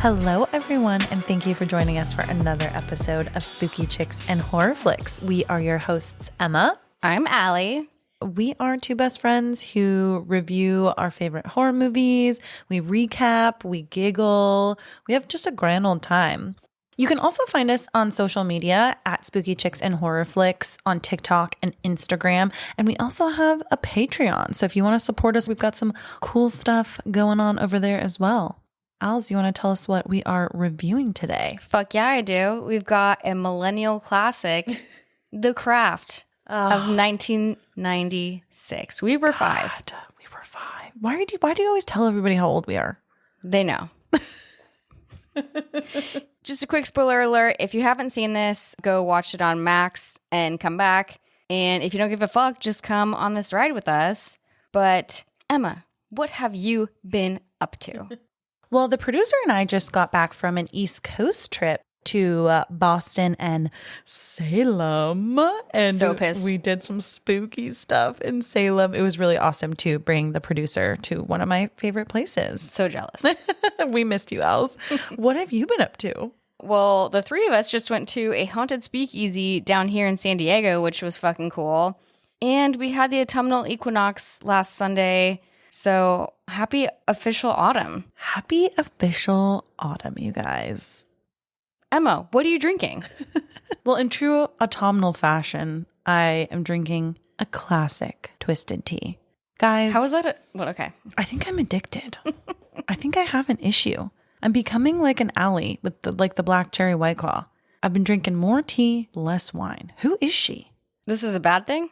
Hello, everyone, and thank you for joining us for another episode of Spooky Chicks and Horror Flicks. We are your hosts, Emma. I'm Allie. We are two best friends who review our favorite horror movies. We recap, we giggle. We have just a grand old time. You can also find us on social media at Spooky Chicks and Horror Flicks on TikTok and Instagram. And we also have a Patreon. So if you want to support us, we've got some cool stuff going on over there as well. Als, you want to tell us what we are reviewing today? Fuck yeah, I do. We've got a millennial classic, The Craft of 1996. We were five. We were five. Why do you always tell everybody how old we are? They know. Just a quick spoiler alert. If you haven't seen this, go watch it on Max and come back. And if you don't give a fuck, just come on this ride with us. But Emma, what have you been up to? Well, the producer and I just got back from an East Coast trip to Boston and Salem. And so pissed. We did some spooky stuff in Salem. It was really awesome to bring the producer to one of my favorite places. So jealous. We missed you, Els. What have you been up to? Well, the three of us just went to a haunted speakeasy down here in San Diego, which was fucking cool. And we had the autumnal equinox last Sunday. So happy official autumn. Happy official autumn, you guys. Emma, what are you drinking? Well, in true autumnal fashion, I am drinking a classic twisted tea. Guys. How is that? Well, okay. I think I'm addicted. I think I have an issue. I'm becoming like an Allie with the black cherry White Claw. I've been drinking more tea, less wine. Who is she? This is a bad thing?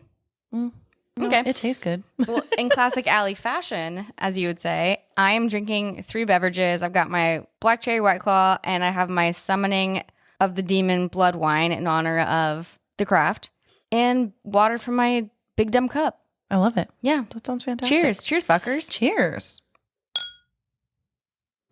No, okay. It tastes good. Well, in classic Allie fashion, as you would say, I am drinking 3 beverages. I've got my black cherry White Claw, and I have my summoning of the demon blood wine in honor of The Craft, and water from my big dumb cup. I love it. Yeah. That sounds fantastic. Cheers. Cheers, fuckers. Cheers.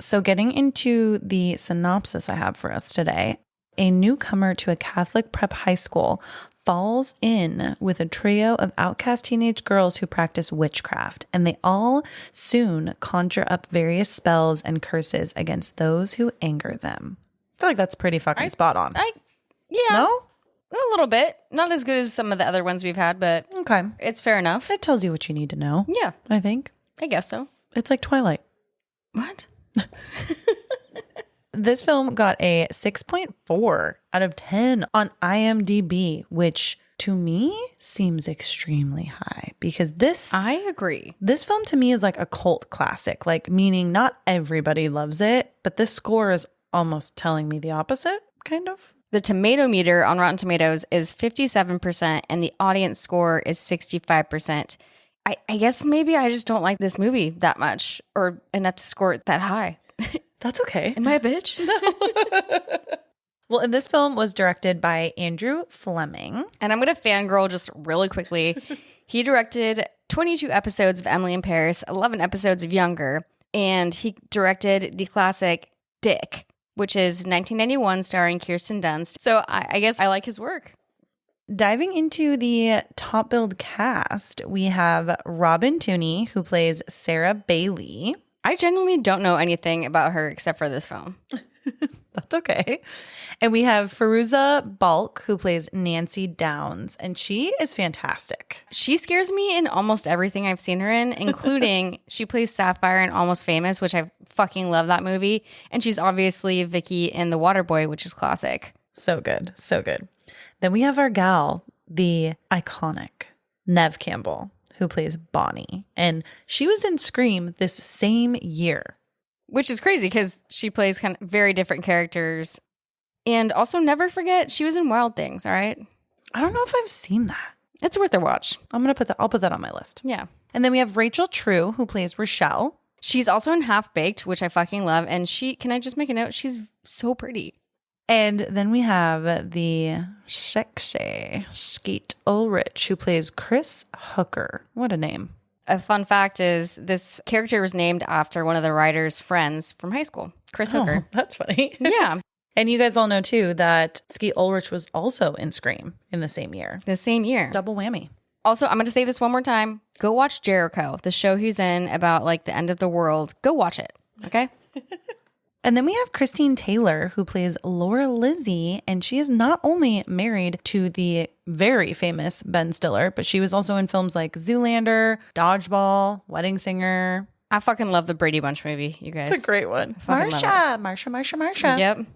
So getting into the synopsis I have for us today, a newcomer to a Catholic prep high school falls in with a trio of outcast teenage girls who practice witchcraft, and they all soon conjure up various spells and curses against those who anger them. I feel like that's pretty fucking spot on. Yeah. No? A little bit. Not as good as some of the other ones we've had, but Okay. it's fair enough. It tells you what you need to know. Yeah. I think. I guess so. It's like Twilight. What? This film got a 6.4 out of 10 on IMDb, which to me seems extremely high because I agree. This film to me is like a cult classic, like meaning not everybody loves it, but this score is almost telling me the opposite, kind of. The tomato meter on Rotten Tomatoes is 57% and the audience score is 65%. I guess maybe I just don't like this movie that much or enough to score it that high. That's okay. Am I a bitch? No. Well, and this film was directed by Andrew Fleming. And I'm going to fangirl just really quickly. He directed 22 episodes of Emily in Paris, 11 episodes of Younger, and he directed the classic Dick, which is 1991 starring Kirsten Dunst. So I guess I like his work. Diving into the top billed cast, we have Robin Tunney, who plays Sarah Bailey. I genuinely don't know anything about her except for this film. That's okay. And we have Fairuza Balk, who plays Nancy Downs, and she is fantastic. She scares me in almost everything I've seen her in, including she plays Sapphire in Almost Famous, which I fucking love that movie. And she's obviously Vicky in The Waterboy, which is classic. So good. So good. Then we have our gal, the iconic Neve Campbell, who plays Bonnie. And she was in Scream this same year. Which is crazy because she plays kind of very different characters. And also never forget, she was in Wild Things, all right? I don't know if I've seen that. It's worth a watch. I'll put that on my list. Yeah. And then we have Rachel True, who plays Rochelle. She's also in Half Baked, which I fucking love. And can I just make a note? She's so pretty. And then we have the sexy Skeet Ulrich, who plays Chris Hooker. What a name. A fun fact is this character was named after one of the writer's friends from high school, Chris Hooker. That's funny. Yeah. And you guys all know, too, that Skeet Ulrich was also in Scream in the same year. The same year. Double whammy. Also, I'm going to say this one more time. Go watch Jericho, the show he's in about like the end of the world. Go watch it. Okay? And then we have Christine Taylor, who plays Laura Lizzie, and she is not only married to the very famous Ben Stiller, but she was also in films like Zoolander, Dodgeball, Wedding Singer. I fucking love the Brady Bunch movie, you guys. It's a great one. Marsha. Yep.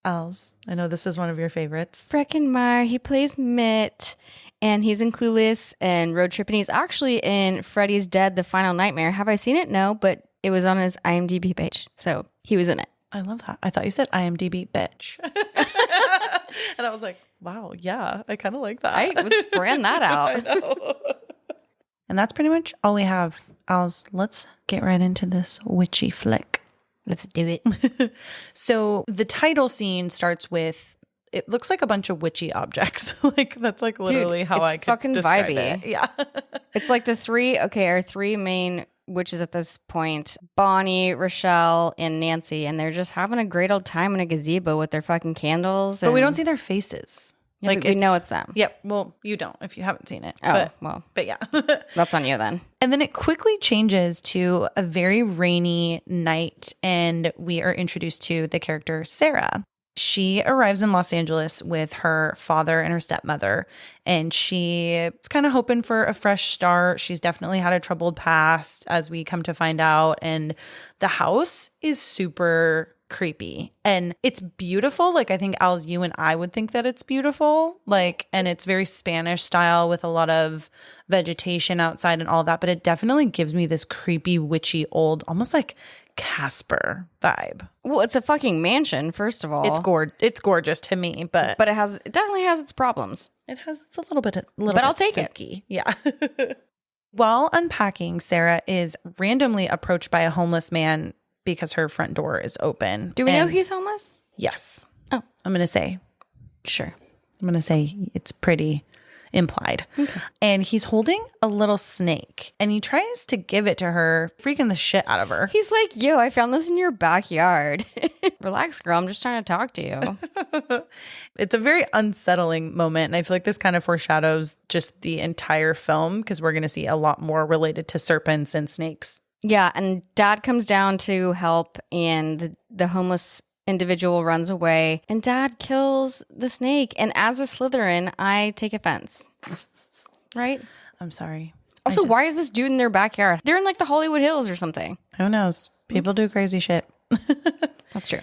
Els, I know this is one of your favorites. Breckenmeyer, he plays Mitt, and he's in Clueless and Road Trip, and he's actually in Freddy's Dead, The Final Nightmare. Have I seen it? No, but it was on his IMDb page, so he was in it. I love that. I thought you said IMDb bitch. And I was like, wow, yeah, I kind of like that. Let's brand that out. I know. And that's pretty much all we have. Els, let's get right into this witchy flick. Let's do it. So the title scene starts with, it looks like a bunch of witchy objects. Like that's like literally Dude, how I could fucking describe vibey. it. Yeah. It's like our three main witches at this point, Bonnie, Rochelle, and Nancy, and they're just having a great old time in a gazebo with their fucking candles. But we don't see their faces. Yeah, like we know it's them. Yep. Well, you don't if you haven't seen it. Oh, but yeah. That's on you then. And then it quickly changes to a very rainy night, and we are introduced to the character Sarah. She arrives in Los Angeles with her father and her stepmother, and she's kind of hoping for a fresh start. She's definitely had a troubled past, as we come to find out, and the house is super creepy and it's beautiful. Like I think Els, you and I would think that it's beautiful, like, and it's very Spanish style with a lot of vegetation outside and all that, but it definitely gives me this creepy witchy old, almost like Casper vibe. Well, it's a fucking mansion, first of all. It's gorgeous to me, but it definitely has its problems. It's a little bit I'll take spooky. Yeah. While unpacking, Sarah is randomly approached by a homeless man because her front door is open. Do we know he's homeless? Yes. Oh. I'm going to say. Sure. I'm going to say it's pretty implied. Okay. And he's holding a little snake and he tries to give it to her, freaking the shit out of her. He's like, yo, I found this in your backyard. Relax, girl. I'm just trying to talk to you. It's a very unsettling moment. And I feel like this kind of foreshadows just the entire film because we're going to see a lot more related to serpents and snakes. Yeah, and Dad comes down to help, and the homeless individual runs away, and Dad kills the snake. And as a Slytherin, I take offense. Right? I'm sorry. Also, why is this dude in their backyard? They're in like the Hollywood Hills or something. Who knows? People do crazy shit. That's true.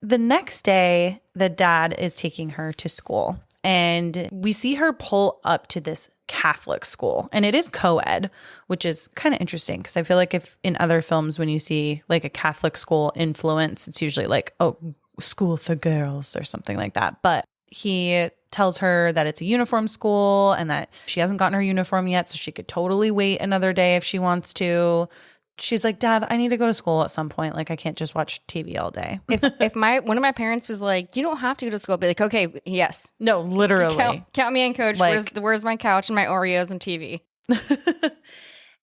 The next day, the dad is taking her to school, and we see her pull up to this Catholic school, and it is co-ed, which is kind of interesting because I feel like if in other films when you see like a Catholic school influence, it's usually like, oh, school for girls or something like that. But he tells her that it's a uniform school and that she hasn't gotten her uniform yet, so she could totally wait another day if she wants to. She's like, Dad, I need to go to school at some point. Like, I can't just watch TV all day. If one of my parents was like, you don't have to go to school, I'd be like, okay, yes. No, literally. Count me in, coach. Like, where's my couch and my Oreos and TV?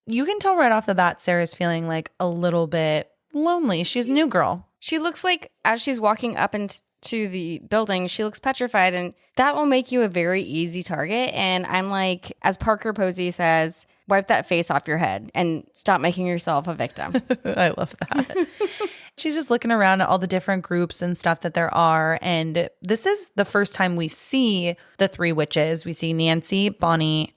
You can tell right off the bat, Sarah's feeling like a little bit lonely. She's a new girl. She looks like, as she's walking up into the building, she looks petrified, and that will make you a very easy target. And I'm like, as Parker Posey says, wipe that face off your head and stop making yourself a victim. I love that. She's just looking around at all the different groups and stuff that there are. And this is the first time we see the three witches. We see Nancy, Bonnie,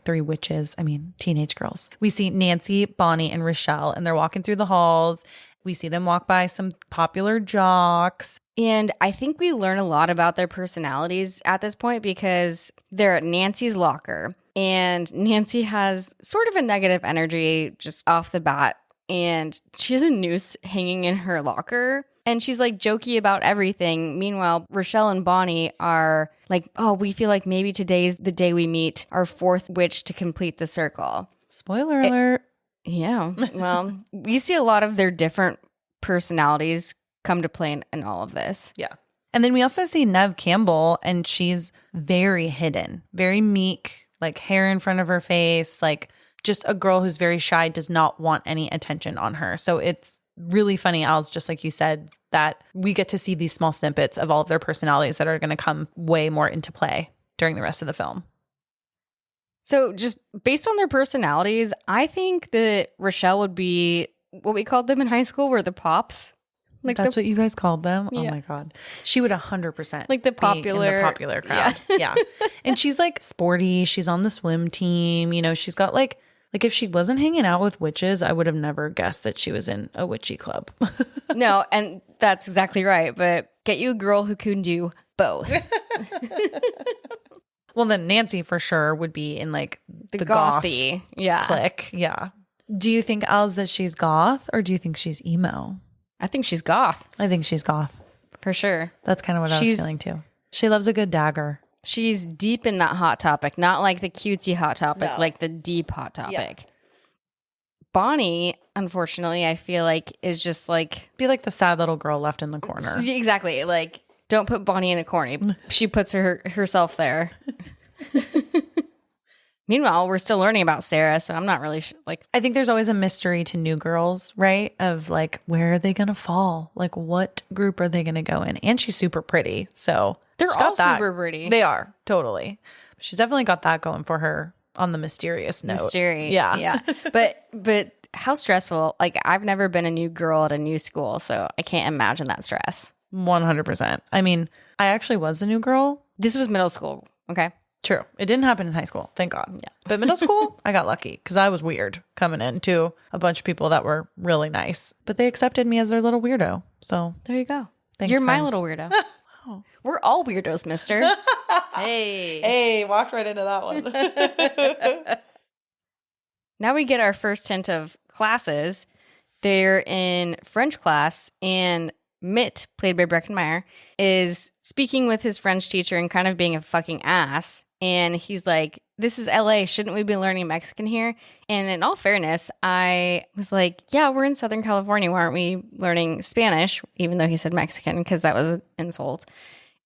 three witches. I mean, teenage girls. We see Nancy, Bonnie, and Rochelle, and they're walking through the halls. We see them walk by some popular jocks. And I think we learn a lot about their personalities at this point because they're at Nancy's locker. And Nancy has sort of a negative energy just off the bat. And she has a noose hanging in her locker. And she's like jokey about everything. Meanwhile, Rochelle and Bonnie are like, oh, we feel like maybe today's the day we meet our fourth witch to complete the circle. Spoiler alert. Yeah. Well, we see a lot of their different personalities come to play in all of this. Yeah. And then we also see Neve Campbell, and she's very hidden, very meek, like hair in front of her face, like just a girl who's very shy, does not want any attention on her. So it's really funny, Els, just like you said, that we get to see these small snippets of all of their personalities that are going to come way more into play during the rest of the film. So just based on their personalities, I think that Rochelle would be what we called them in high school, were the pops. Like That's what you guys called them? Yeah. Oh my God. She would 100% Like the be in popular- the popular crowd. Yeah. And she's like sporty. She's on the swim team. You know, she's got like if she wasn't hanging out with witches, I would have never guessed that she was in a witchy club. No, and that's exactly right. But get you a girl who can do both. Well, then Nancy for sure would be in like The goth gothy. Yeah. clique. Yeah. Do you think, Els, that she's goth or do you think she's emo? I think she's goth I think she's goth. for sure. That's kind of what I was feeling too. She loves a good dagger. She's deep in that hot topic, not like the cutesy hot topic, No. like the deep hot topic. Yeah. Bonnie, unfortunately, I feel like is just like Be like the sad little girl left in the corner. exactly like don't put Bonnie in a corner. She puts herself there. Meanwhile, we're still learning about Sarah, so I'm not really like. I think there's always a mystery to new girls, right? Of like, where are they going to fall? Like, what group are they going to go in? And she's super pretty. So They're she's all got that. super pretty. They are, totally. She's definitely got that going for her on the mysterious note. Yeah. But how stressful. Like, I've never been a new girl at a new school, so I can't imagine that stress. 100%. I mean, I actually was a new girl. This was middle school, okay? True. It didn't happen in high school. Thank God. Yeah. But middle school, I got lucky because I was weird coming into a bunch of people that were really nice, but they accepted me as their little weirdo. So There you go. thanks, You're my friends. little weirdo. We're all weirdos, mister. Hey. Hey, walked right into that one. Now we get our first hint of classes. They're in French class, and Mitt, played by Breckenmeyer, is speaking with his French teacher and kind of being a fucking ass. And he's like, this is LA. Shouldn't we be learning Mexican here? And in all fairness, I was like, yeah, we're in Southern California. Why aren't we learning Spanish? Even though he said Mexican, because that was an insult.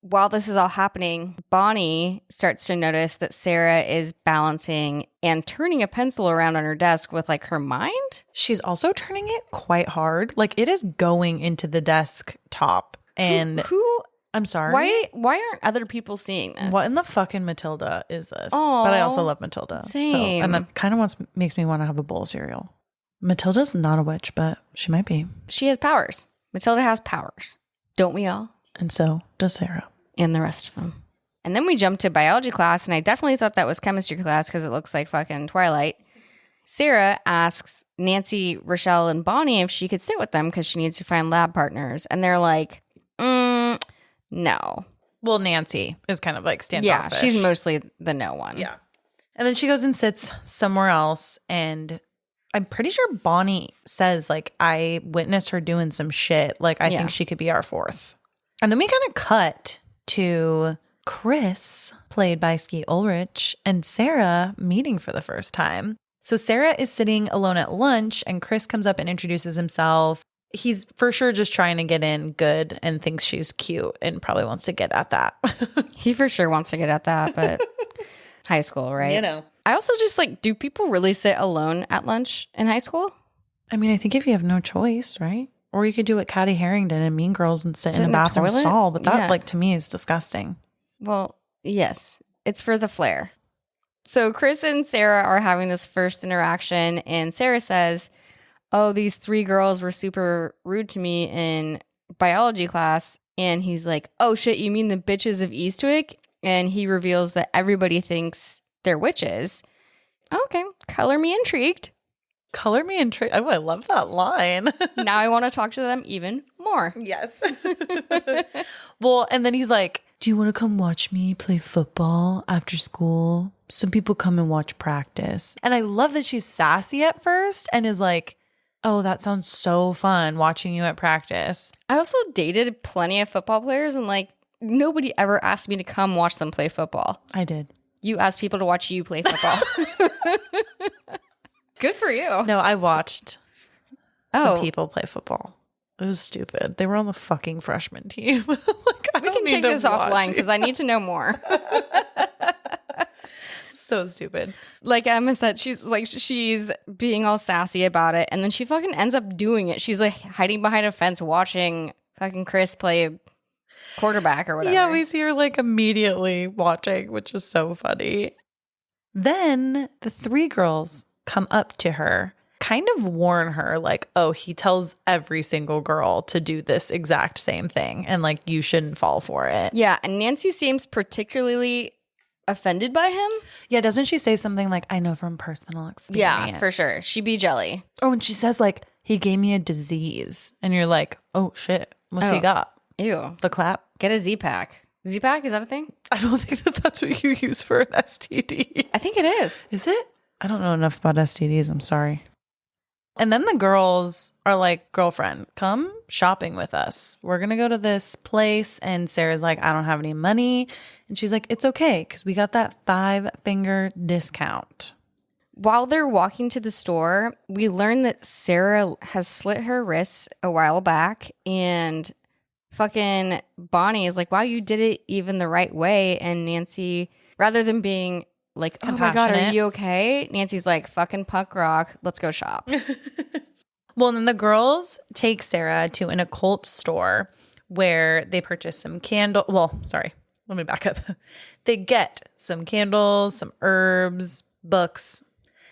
While this is all happening, Bonnie starts to notice that Sarah is balancing and turning a pencil around on her desk with like her mind. She's also turning it quite hard. Like it is going into the desk top. And Who I'm sorry. why aren't other people seeing this? What in the fucking Matilda is this? Aw, But I also love Matilda. same. So, and it kind of makes me want to have a bowl of cereal. Matilda's not a witch, but she might be. She has powers. Matilda has powers. Don't we all? And so does Sarah. And the rest of them. And then we jump to biology class, and I definitely thought that was chemistry class because it looks like fucking Twilight. Sarah asks Nancy, Rochelle, and Bonnie if she could sit with them because she needs to find lab partners. And they're like, no. Well, Nancy is kind of like standoffish. Yeah, she's mostly the no one. Yeah. And then she goes and sits somewhere else. And I'm pretty sure Bonnie says, like, I witnessed her doing some shit. Like, I think she could be our fourth. And then we kind of cut to Chris, played by Skeet Ulrich, and Sarah meeting for the first time. So Sarah is sitting alone at lunch, and Chris comes up and introduces himself. He's for sure just trying to get in good and thinks she's cute and probably wants to get at that. He for sure wants to get at that, but high school, right? You know. I also just like, do people really sit alone at lunch in high school? I mean, I think if you have no choice, right? Or you could do what Caddy Harrington and Mean Girls and sit in a bathroom toilet? stall. But that, Yeah. like, to me is disgusting. Well, yes, it's for the flair. So Chris and Sarah are having this first interaction, and Sarah says, oh, these three girls were super rude to me in biology class. And he's like, oh shit, you mean the bitches of Eastwick? And he reveals that everybody thinks they're witches. Okay, color me intrigued. Color me intrigued. Oh, I love that line. Now I want to talk to them even more. Yes. Well, and then he's like, do you want to come watch me play football after school? Some people come and watch practice. And I love that she's sassy at first and is like, oh, that sounds so fun watching you at practice. I also dated plenty of football players, and like nobody ever asked me to come watch them play football. I did. You asked people to watch you play football. Good for you. No, I watched some people play football. It was stupid. They were on the fucking freshman team. Like, We can take this offline because I need to know more. So stupid. Like Emma said, she's being all sassy about it, and then she fucking ends up doing it. She's like hiding behind a fence watching fucking Chris play quarterback or whatever. Yeah, we see her like immediately watching, which is so funny. Then the three girls come up to her, kind of warn her like, oh, he tells every single girl to do this exact same thing and like you shouldn't fall for it. Yeah, and Nancy seems particularly offended by him. Yeah, doesn't she say something like, I know from personal experience? Yeah, for sure. She be jelly. Oh, and she says like, he gave me a disease. And you're like, oh shit, what's he got? Ew. The clap? Get a Z-Pack. Z-Pack, is that a thing? I don't think that's what you use for an STD. I think it is. Is it? I don't know enough about STDs. I'm sorry. And then the girls are like, girlfriend, come shopping with us. We're going to go to this place. And Sarah's like, I don't have any money. And she's like, it's okay because we got that 5-finger discount. While they're walking to the store, we learn that Sarah has slit her wrists a while back. And fucking Bonnie is like, wow, you did it even the right way. And Nancy, rather than being like, oh my God, are you okay? Nancy's like, fucking punk rock. Let's go shop. Well, then the girls take Sarah to an occult store where they purchase some candle. Well, sorry, let me back up. They get some candles, some herbs, books.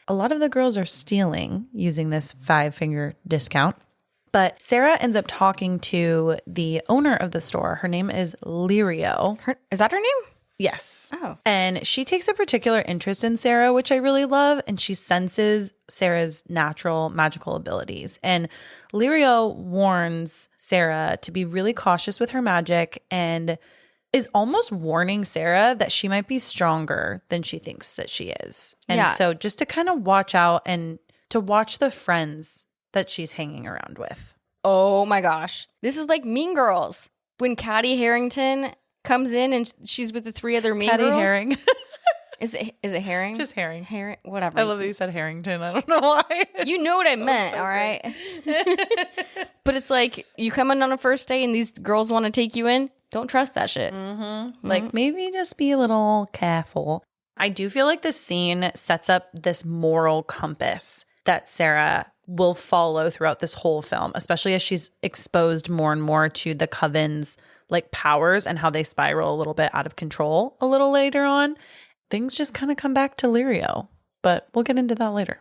A lot of the girls are stealing using this 5-finger discount. But Sarah ends up talking to the owner of the store. Her name is Lirio. Is that her name? Yes. Oh. And she takes a particular interest in Sarah, which I really love. And she senses Sarah's natural magical abilities. And Lirio warns Sarah to be really cautious with her magic and is almost warning Sarah that she might be stronger than she thinks that she is. And so just to kind of watch out and to watch the friends that she's hanging around with. Oh my gosh. This is like Mean Girls. When Caddy Harrington comes in and she's with the 3 other Mean Girls. Herring. Is it Herring? Just Herring. Herring, whatever. I love that you said Harrington. I don't know why. You know what I meant, all right? But it's like you come in on a first day and these girls want to take you in. Don't trust that shit. Mm-hmm. Like maybe just be a little careful. I do feel like this scene sets up this moral compass that Sarah will follow throughout this whole film, especially as she's exposed more and more to the coven's like powers and how they spiral a little bit out of control a little later on. Things just kind of come back to Lirio, but we'll get into that later.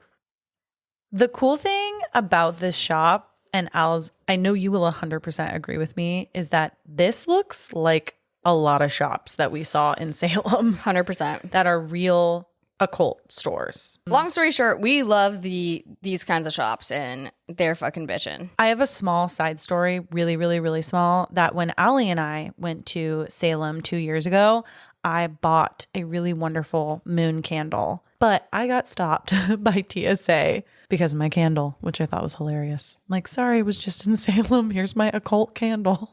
The cool thing about this shop, and Al's, I know you will 100% agree with me, is that this looks like a lot of shops that we saw in Salem. 100%. That are real occult stores. Long story short, we love these kinds of shops and they're fucking bitchin'. I have a small side story, really, really, really small, that when Allie and I went to Salem 2 years ago, I bought a really wonderful moon candle, but I got stopped by TSA because of my candle, which I thought was hilarious. I'm like, sorry, it was just in Salem. Here's my occult candle.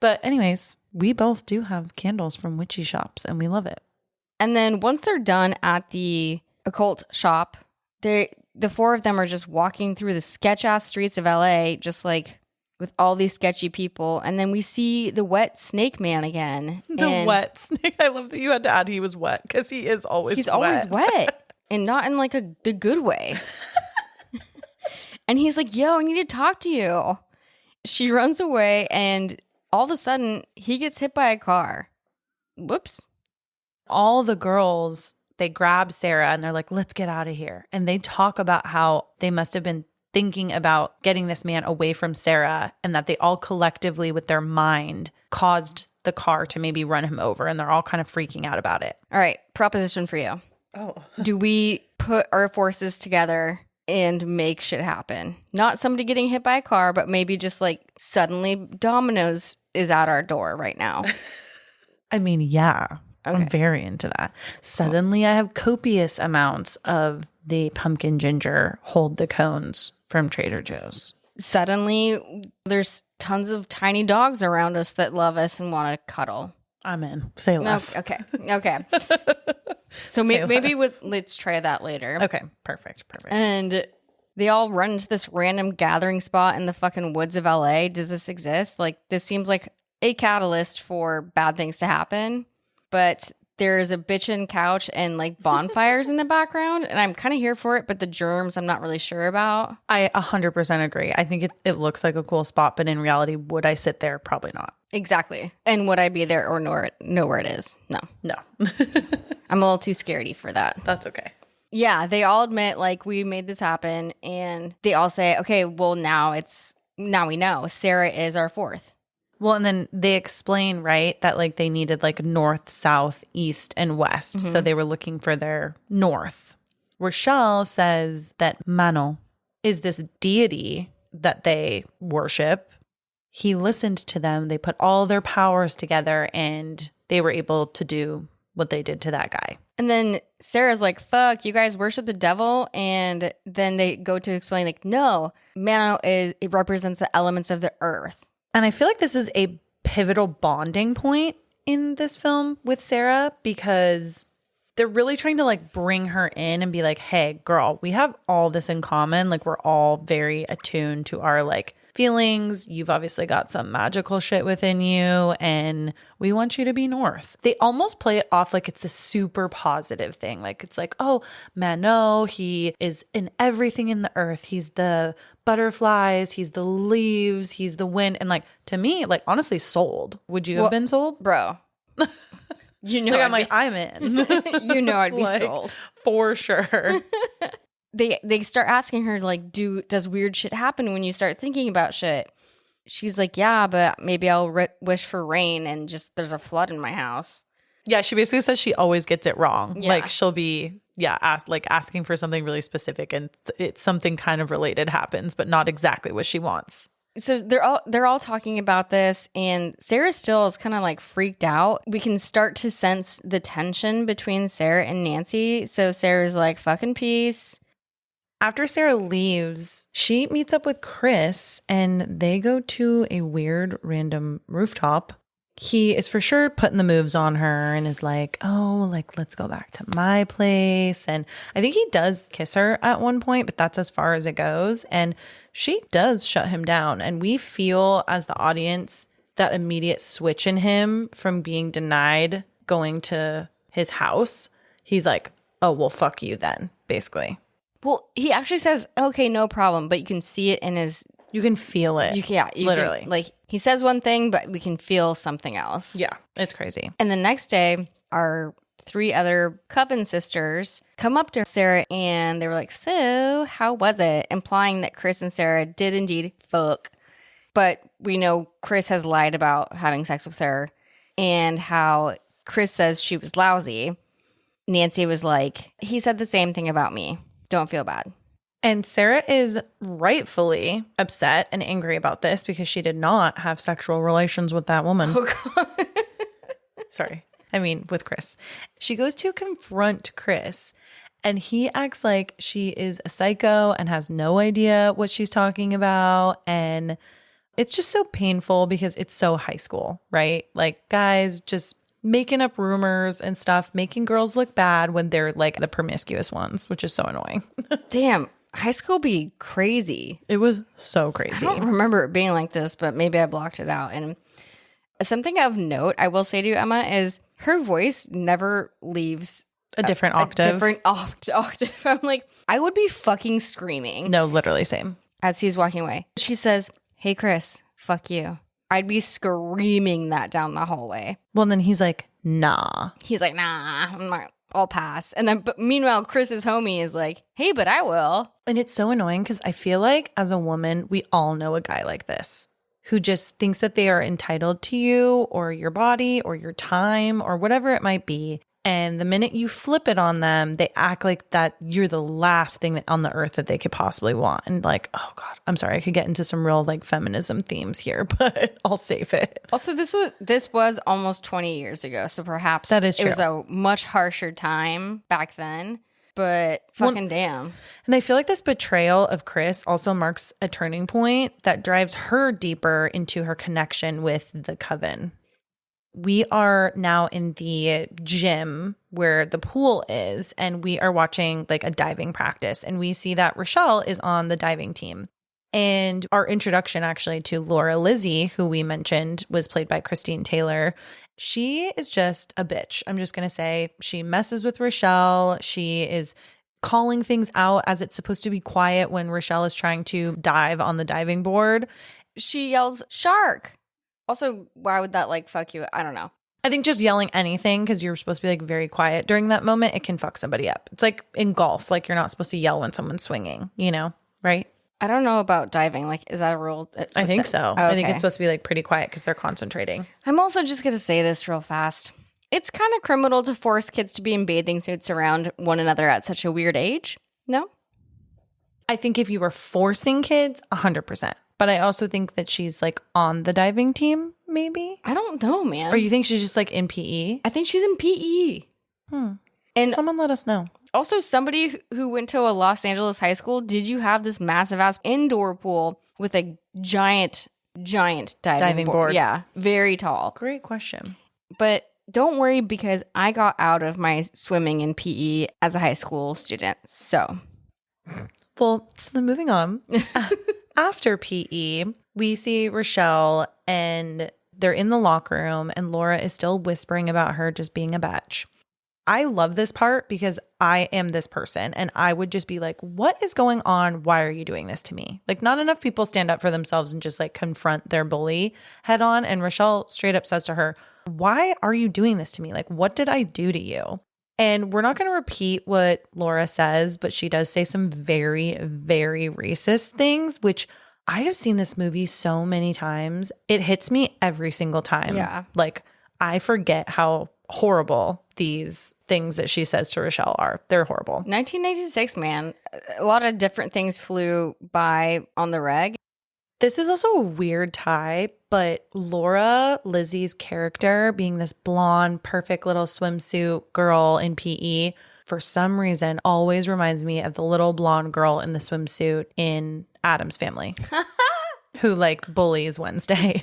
But anyways, we both do have candles from witchy shops and we love it. And then once they're done at the occult shop, the 4 of them are just walking through the sketch-ass streets of LA, just like with all these sketchy people. And then we see the wet snake man again. The wet snake. I love that you had to add he was wet because he is always wet. He's always wet and not in like the good way. And he's like, yo, I need to talk to you. She runs away and all of a sudden he gets hit by a car. Whoops. All the girls, they grab Sarah and they're like, let's get out of here. And they talk about how they must have been thinking about getting this man away from Sarah and that they all collectively with their mind caused the car to maybe run him over. And they're all kind of freaking out about it. All right. Proposition for you. Oh. Do we put our forces together and make shit happen? Not somebody getting hit by a car, but maybe just like suddenly Domino's is at our door right now. I mean, yeah. Okay. I'm very into that. Suddenly I have copious amounts of the pumpkin ginger hold the cones from Trader Joe's. Suddenly there's tons of tiny dogs around us that love us and want to cuddle. I'm in. Say less. Okay. So maybe let's try that later. Okay. Perfect. And they all run into this random gathering spot in the fucking woods of LA. Does this exist? Like, this seems like a catalyst for bad things to happen. But there's a bitchin' couch and like bonfires in the background. And I'm kind of here for it. But the germs, I'm not really sure about. I 100% agree. I think it looks like a cool spot. But in reality, would I sit there? Probably not. Exactly. And would I be there or know where it is? No. No. I'm a little too scaredy for that. That's okay. Yeah, they all admit like we made this happen, and they all say, okay, well now we know Sarah is our fourth. Well, and then they explain, right, that like they needed like north, south, east, and west. So they were looking for their north. Rochelle says that Mano is this deity that they worship. He listened to them. They put all their powers together and they were able to do what they did to that guy. And then Sarah's like, fuck, you guys worship the devil? And then they go to explain, like, no, Mano it represents the elements of the earth. And I feel like this is a pivotal bonding point in this film with Sarah because they're really trying to like bring her in and be like, hey, girl, we have all this in common. Like we're all very attuned to our like feelings. You've obviously got some magical shit within you and we want you to be north. They almost play it off like it's a super positive thing. Like it's like, oh, Mano, he is in everything in the earth. He's the butterflies, he's the leaves, he's the wind. And like to me, like honestly sold. Would you have been sold? Bro. You know, like, I'm in. You know I'd be like, sold. For sure. They start asking her, like, does weird shit happen when you start thinking about shit? She's like, yeah, but maybe I'll wish for rain and just there's a flood in my house. Yeah, she basically says she always gets it wrong. Yeah. Like she'll be, asking for something really specific and it's something kind of related happens, but not exactly what she wants. So they're all talking about this, and Sarah still is kind of like freaked out. We can start to sense the tension between Sarah and Nancy. So Sarah's like, fucking peace. After Sarah leaves, she meets up with Chris and they go to a weird random rooftop. He is for sure putting the moves on her and is like, oh, like, let's go back to my place. And I think he does kiss her at one point, but that's as far as it goes. And she does shut him down. And we feel as the audience that immediate switch in him from being denied going to his house. He's like, oh, well, fuck you then, basically. Well, he actually says, okay, no problem. But you can see it in his... You can feel it. Literally. Like, he says one thing, but we can feel something else. Yeah, it's crazy. And the next day, our 3 other coven sisters come up to Sarah and they were like, so how was it? Implying that Chris and Sarah did indeed fuck. But we know Chris has lied about having sex with her and how Chris says she was lousy. Nancy was like, he said the same thing about me. Don't feel bad. And Sarah is rightfully upset and angry about this because she did not have sexual relations with that woman. Oh, God. Sorry. I mean, with Chris. She goes to confront Chris and he acts like she is a psycho and has no idea what she's talking about. And it's just so painful because it's so high school, right? Like guys just making up rumors and stuff, making girls look bad when they're like the promiscuous ones, which is so annoying. Damn. High school be crazy. It was so crazy. I don't remember it being like this, but maybe I blocked it out. And something of note I will say to you, Emma, is her voice never leaves a different octave. A different octave. I'm like, I would be fucking screaming. No, literally same. As he's walking away. She says, hey, Chris, fuck you. I'd be screaming that down the hallway. Well, and then he's like, nah. He's like, nah, I'm not. I'll pass. And then, but meanwhile, Chris's homie is like, hey, but I will. And it's so annoying because I feel like as a woman, we all know a guy like this who just thinks that they are entitled to you or your body or your time or whatever it might be. And the minute you flip it on them, they act like that you're the last thing on the earth that they could possibly want. And like, oh God, I'm sorry. I could get into some real like feminism themes here, but I'll save it. Also, this was almost 20 years ago. So perhaps that is true. It was a much harsher time back then, but fucking damn. And I feel like this betrayal of Chris also marks a turning point that drives her deeper into her connection with the coven. We are now in the gym where the pool is, and we are watching like a diving practice. And we see that Rochelle is on the diving team. And our introduction actually to Laura Lizzie, who we mentioned was played by Christine Taylor. She is just a bitch. I'm just going to say she messes with Rochelle. She is calling things out as it's supposed to be quiet when Rochelle is trying to dive on the diving board. She yells, shark. Also, why would that like fuck you? I don't know. I think just yelling anything because you're supposed to be like very quiet during that moment, it can fuck somebody up. It's like in golf, like you're not supposed to yell when someone's swinging, you know, right? I don't know about diving. Like, is that a rule? I think so. Oh, I think okay. it's supposed to be like pretty quiet because they're concentrating. I'm also just going to say this real fast. It's kind of criminal to force kids to be in bathing suits around one another at such a weird age. No? I think if you were forcing kids, 100%. But I also think that she's like on the diving team, maybe? I don't know, man. Or you think she's just like in PE? I think she's in PE. And Someone let us know. also, somebody who went to a Los Angeles high school, did you have this massive ass indoor pool with a giant diving board? Yeah, very tall. Great question. But don't worry, because I got out of my swimming in PE as a high school student. So, Well, so then moving on. After PE, we see Rochelle and they're in the locker room and Laura is still whispering about her just being a bitch. I love this part because I am this person and I would just be like, what is going on? Why are you doing this to me? Like, not enough people stand up for themselves and just like confront their bully head on. And Rochelle straight up says to her, why are you doing this to me? Like, what did I do to you? And we're not going to repeat what Laura says, but she does say some very, very racist things, which I have seen this movie so many times. It hits me every single time. Yeah. Like, I forget how horrible these things that she says to Rochelle are. They're horrible. 1996, man. A lot of different things flew by on the reg. This is also a weird tie, but Laura, Lizzie's character, being this blonde, perfect little swimsuit girl in PE, for some reason always reminds me of the little blonde girl in the swimsuit in Addams Family who like bullies Wednesday.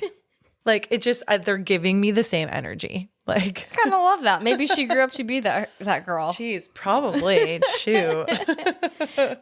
Like, it just, they're giving me the same energy. Like, Kind of love that. Maybe she grew up to be that girl. geez, probably. Shoot.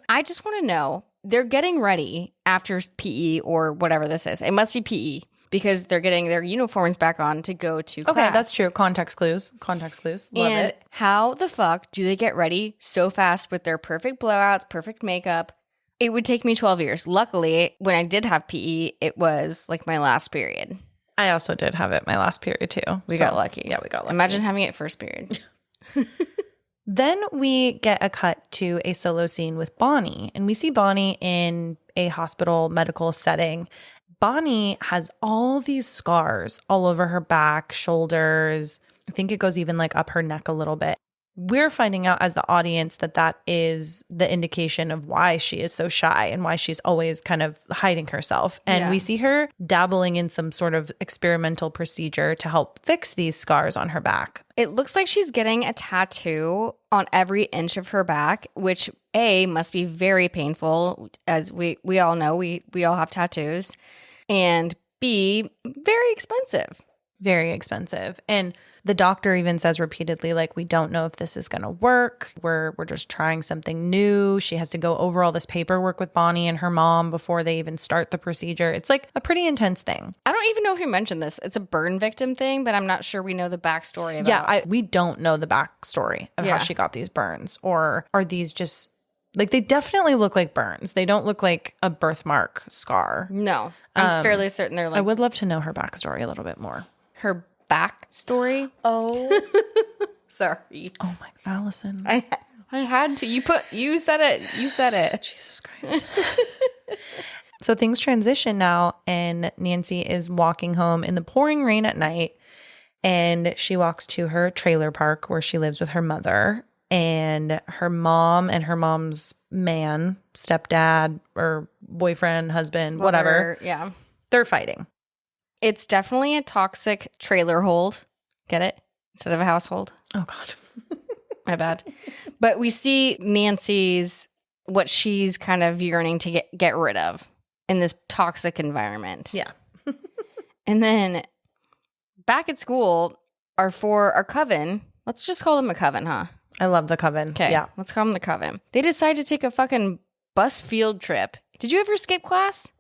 I just want to know, they're getting ready after PE or whatever this is. It must be PE because they're getting their uniforms back on to go to class. Okay, that's true. Context clues. Context clues. Love And it. how the fuck do they get ready so fast with their perfect blowouts, perfect makeup? It would take me 12 years. Luckily, when I did have PE, it was like my last period. I also did have it my last period too. We got lucky. Yeah, we got lucky. Imagine having it first period. Then we get a cut to a solo scene with Bonnie, and we see Bonnie in a hospital medical setting. Bonnie has all these scars all over her back, shoulders. I think it goes even like up her neck a little bit. We're finding out as the audience that that is the indication of why she is so shy and why she's always kind of hiding herself. And Yeah. we see her dabbling in some sort of experimental procedure to help fix these scars on her back. It looks like she's getting a tattoo on every inch of her back, which A, must be very painful, as we all know, we all have tattoos, and B, very expensive. Very expensive. And the doctor even says repeatedly, like, we don't know if this is going to work. We're just trying something new. She has to go over all this paperwork with Bonnie and her mom before they even start the procedure. It's like a pretty intense thing. I don't even know if you mentioned this. It's a burn victim thing, but I'm not sure we know the backstory about Yeah, we don't know the backstory of Yeah. how she got these burns, or are these just like, they definitely look like burns. They don't look like a birthmark scar. No, I'm fairly certain they're I like would love to know her backstory a little bit more. her backstory. Oh, Sorry. oh my, Allison. I had to. You said it. You said it. Jesus Christ. So things transition now, and Nancy is walking home in the pouring rain at night, and she walks to her trailer park where she lives with her mother, and her mom and her mom's man, stepdad or boyfriend, husband, whatever, Lover, yeah. they're fighting. It's definitely a toxic trailer hold. Get it? Instead of a household. Oh God. My bad. But we see Nancy's, what she's kind of yearning to get rid of in this toxic environment. Yeah. And then back at school, our coven, let's just call them a coven, huh? I love the coven. Okay. Yeah. Let's call them the coven. They decide to take a fucking bus field trip. Did you ever skip class?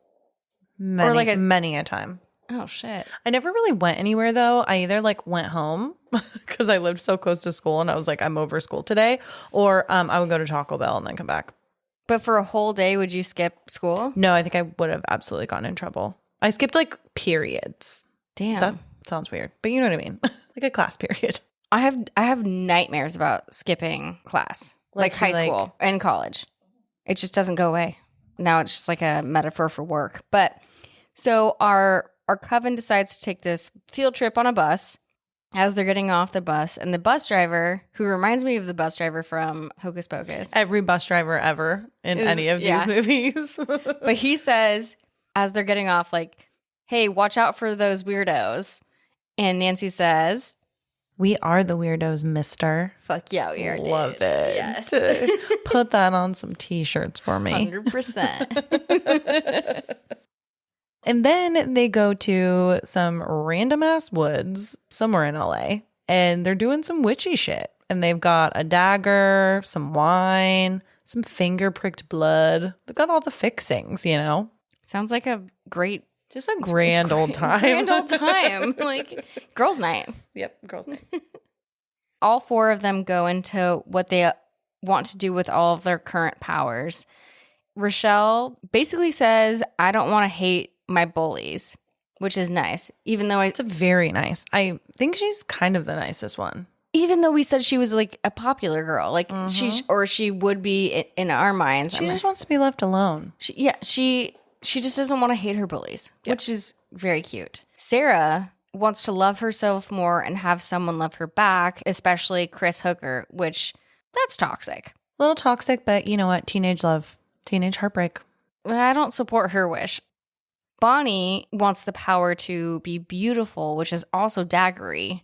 Many, like many a time. Oh, shit. I never really went anywhere though. I either like went home because I lived so close to school and I was like, I'm over school today, or I would go to Taco Bell and then come back. But for a whole day, would you skip school? No, I think I would have absolutely gotten in trouble. I skipped like periods. Damn. That sounds weird, but you know what I mean. like a class period. I have nightmares about skipping class, like high school and college. It just doesn't go away. Now it's just like a metaphor for work. But so our coven decides to take this field trip on a bus. As they're getting off the bus, and the bus driver, who reminds me of the bus driver from Hocus Pocus. Every bus driver ever in any of these movies. But he says, as they're getting off, like, hey, watch out for those weirdos. And Nancy says, we are the weirdos, mister. Fuck yeah, we are. Love dude. it. Yes. Put that on some t-shirts for me. 100%. And then they go to some random ass woods somewhere in LA, and they're doing some witchy shit. And they've got a dagger, some wine, some finger pricked blood. They've got all the fixings, you know? Sounds like a great, just a grand old time. Grand old time. Like girls' night. Yep, girls' night. All four of them go into what they want to do with all of their current powers. Rochelle basically says, I don't want to hate my bullies, which is nice. Even though it's very nice. I think she's kind of the nicest one. Even though we said she was like a popular girl, like she would be in our minds. She just wants to be left alone. She just doesn't want to hate her bullies, which is very cute. Sarah wants to love herself more and have someone love her back, especially Chris Hooker, which that's toxic. A little toxic, but you know what? Teenage love, teenage heartbreak. I don't support her wish. Bonnie wants the power to be beautiful, which is also daggery.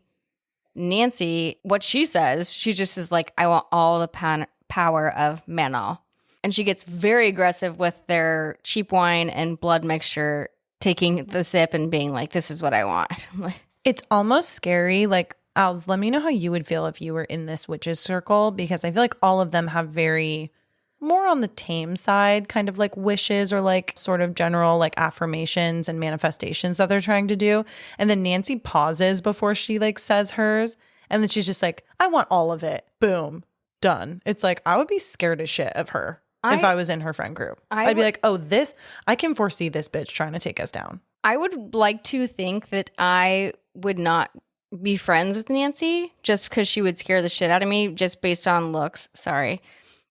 Nancy, what she says, she just is like, I want all the power of Manal. And she gets very aggressive with their cheap wine and blood mixture, taking the sip and being like, this is what I want. It's almost scary. Like, Als, let me know how you would feel if you were in this witches circle, because I feel like all of them have very more on the tame side, kind of like wishes or like sort of general like affirmations and manifestations that they're trying to do. And then Nancy pauses before she like says hers. And then she's just like, I want all of it. Boom. Done. It's like, I would be scared as shit of her if I was in her friend group. I'd be like, oh, I can foresee this bitch trying to take us down. I would like to think that I would not be friends with Nancy just because she would scare the shit out of me just based on looks. Sorry.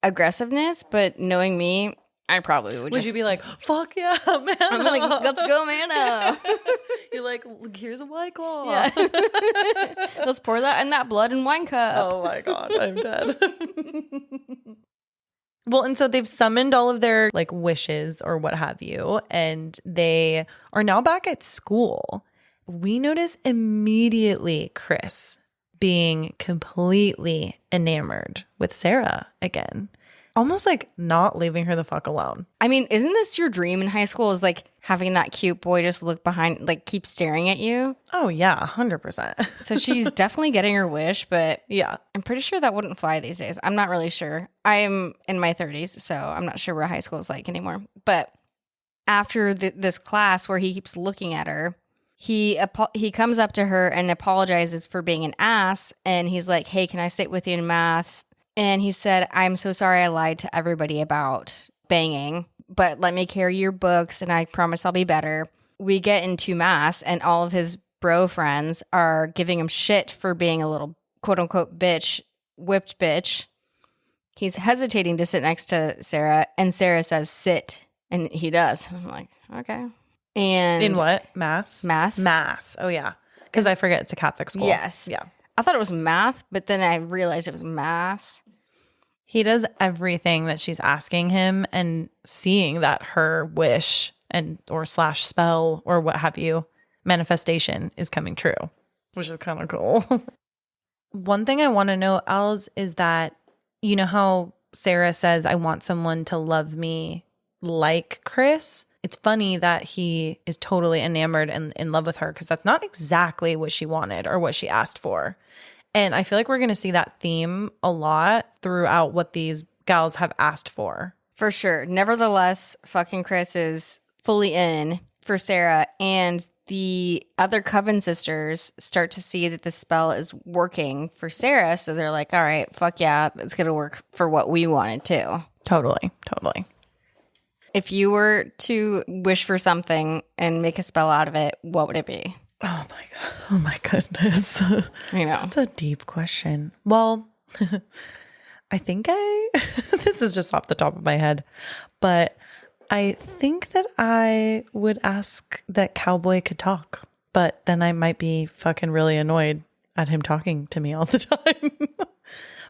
Aggressiveness, but knowing me, I probably would you be like, fuck yeah, man. I'm like, let's go, man. You're like, here's a White Claw. Yeah. Let's pour that in that blood and wine cup. Oh my God, I'm dead. Well, and so they've summoned all of their like wishes or what have you, and they are now back at school. We notice immediately Chris being completely enamored with Sarah again. Almost like not leaving her the fuck alone. I mean, isn't this your dream in high school, is like having that cute boy just look behind, like keep staring at you? Oh yeah, 100%. So she's definitely getting her wish, but yeah, I'm pretty sure that wouldn't fly these days. I'm not really sure. I'm in my 30s, so I'm not sure what high school is like anymore. But after this class where he keeps looking at her, he comes up to her and apologizes for being an ass. And he's like, hey, can I sit with you in maths? And he said, I'm so sorry I lied to everybody about banging, but let me carry your books and I promise I'll be better. We get into mass and all of his bro friends are giving him shit for being a little quote unquote bitch, whipped bitch. He's hesitating to sit next to Sarah and Sarah says, sit. And he does. I'm like, okay. And in what? Mass? Mass. Oh, yeah. Because I forget it's a Catholic school. Yes. Yeah. I thought it was math, but then I realized it was mass. He does everything that she's asking him, and seeing that her wish and or / spell or what have you, manifestation is coming true, which is kind of cool. One thing I want to know, Els, is that, you know how Sarah says, I want someone to love me like Chris? It's funny that he is totally enamored and in love with her, because that's not exactly what she wanted or what she asked for. And I feel like we're going to see that theme a lot throughout what these gals have asked for. For sure. Nevertheless, fucking Chris is fully in for Sarah, and the other Coven sisters start to see that the spell is working for Sarah. So they're like, all right, fuck yeah, it's going to work for what we wanted to. Totally. If you were to wish for something and make a spell out of it, what would it be? Oh my God. Oh my goodness. I know. That's a deep question. Well, I think this is just off the top of my head, but I think that I would ask that Cowboy could talk, but then I might be fucking really annoyed at him talking to me all the time.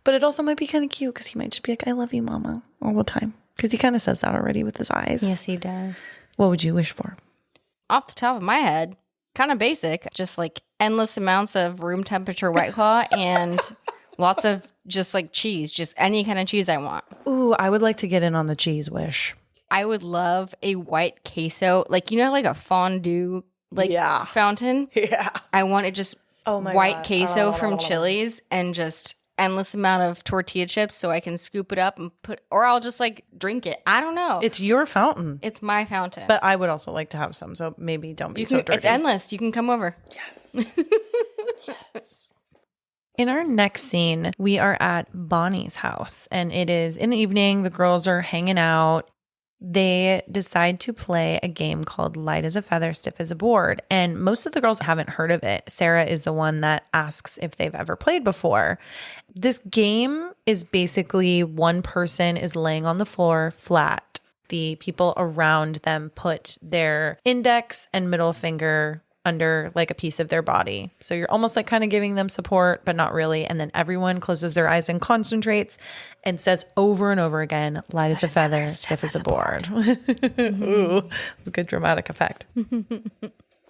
But it also might be kind of cute because he might just be like, I love you, mama, all the time. Because he kind of says that already with his eyes. Yes, he does. What would you wish for? Off the top of my head, kind of basic, just like endless amounts of room temperature White Claw and lots of just like cheese, just any kind of cheese I want. Ooh, I would like to get in on the cheese wish. I would love a white queso, like, you know, like a fondue like fountain. Yeah. I want it just white queso from Chili's and just endless amount of tortilla chips so I can scoop it up and or I'll just like drink it. I don't know. It's your fountain. It's my fountain. But I would also like to have some, so maybe don't be so dirty. It's endless. You can come over. Yes. Yes. In our next scene, we are at Bonnie's house, and it is in the evening. The girls are hanging out. They decide to play a game called Light as a Feather, Stiff as a Board. And most of the girls haven't heard of it. Sarah is the one that asks if they've ever played before. This game is basically one person is laying on the floor flat. The people around them put their index and middle finger under like a piece of their body. So you're almost like kind of giving them support, but not really. And then everyone closes their eyes and concentrates and says over and over again, light as a feather, stiff as a board. Ooh, it's a good dramatic effect.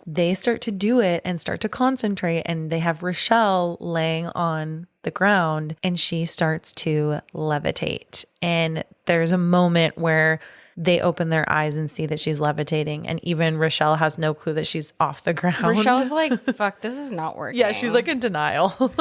They start to do it and start to concentrate, and they have Rochelle laying on the ground and she starts to levitate. And there's a moment where they open their eyes and see that she's levitating. And even Rochelle has no clue that she's off the ground. Rochelle's like, fuck, this is not working. Yeah, she's like in denial.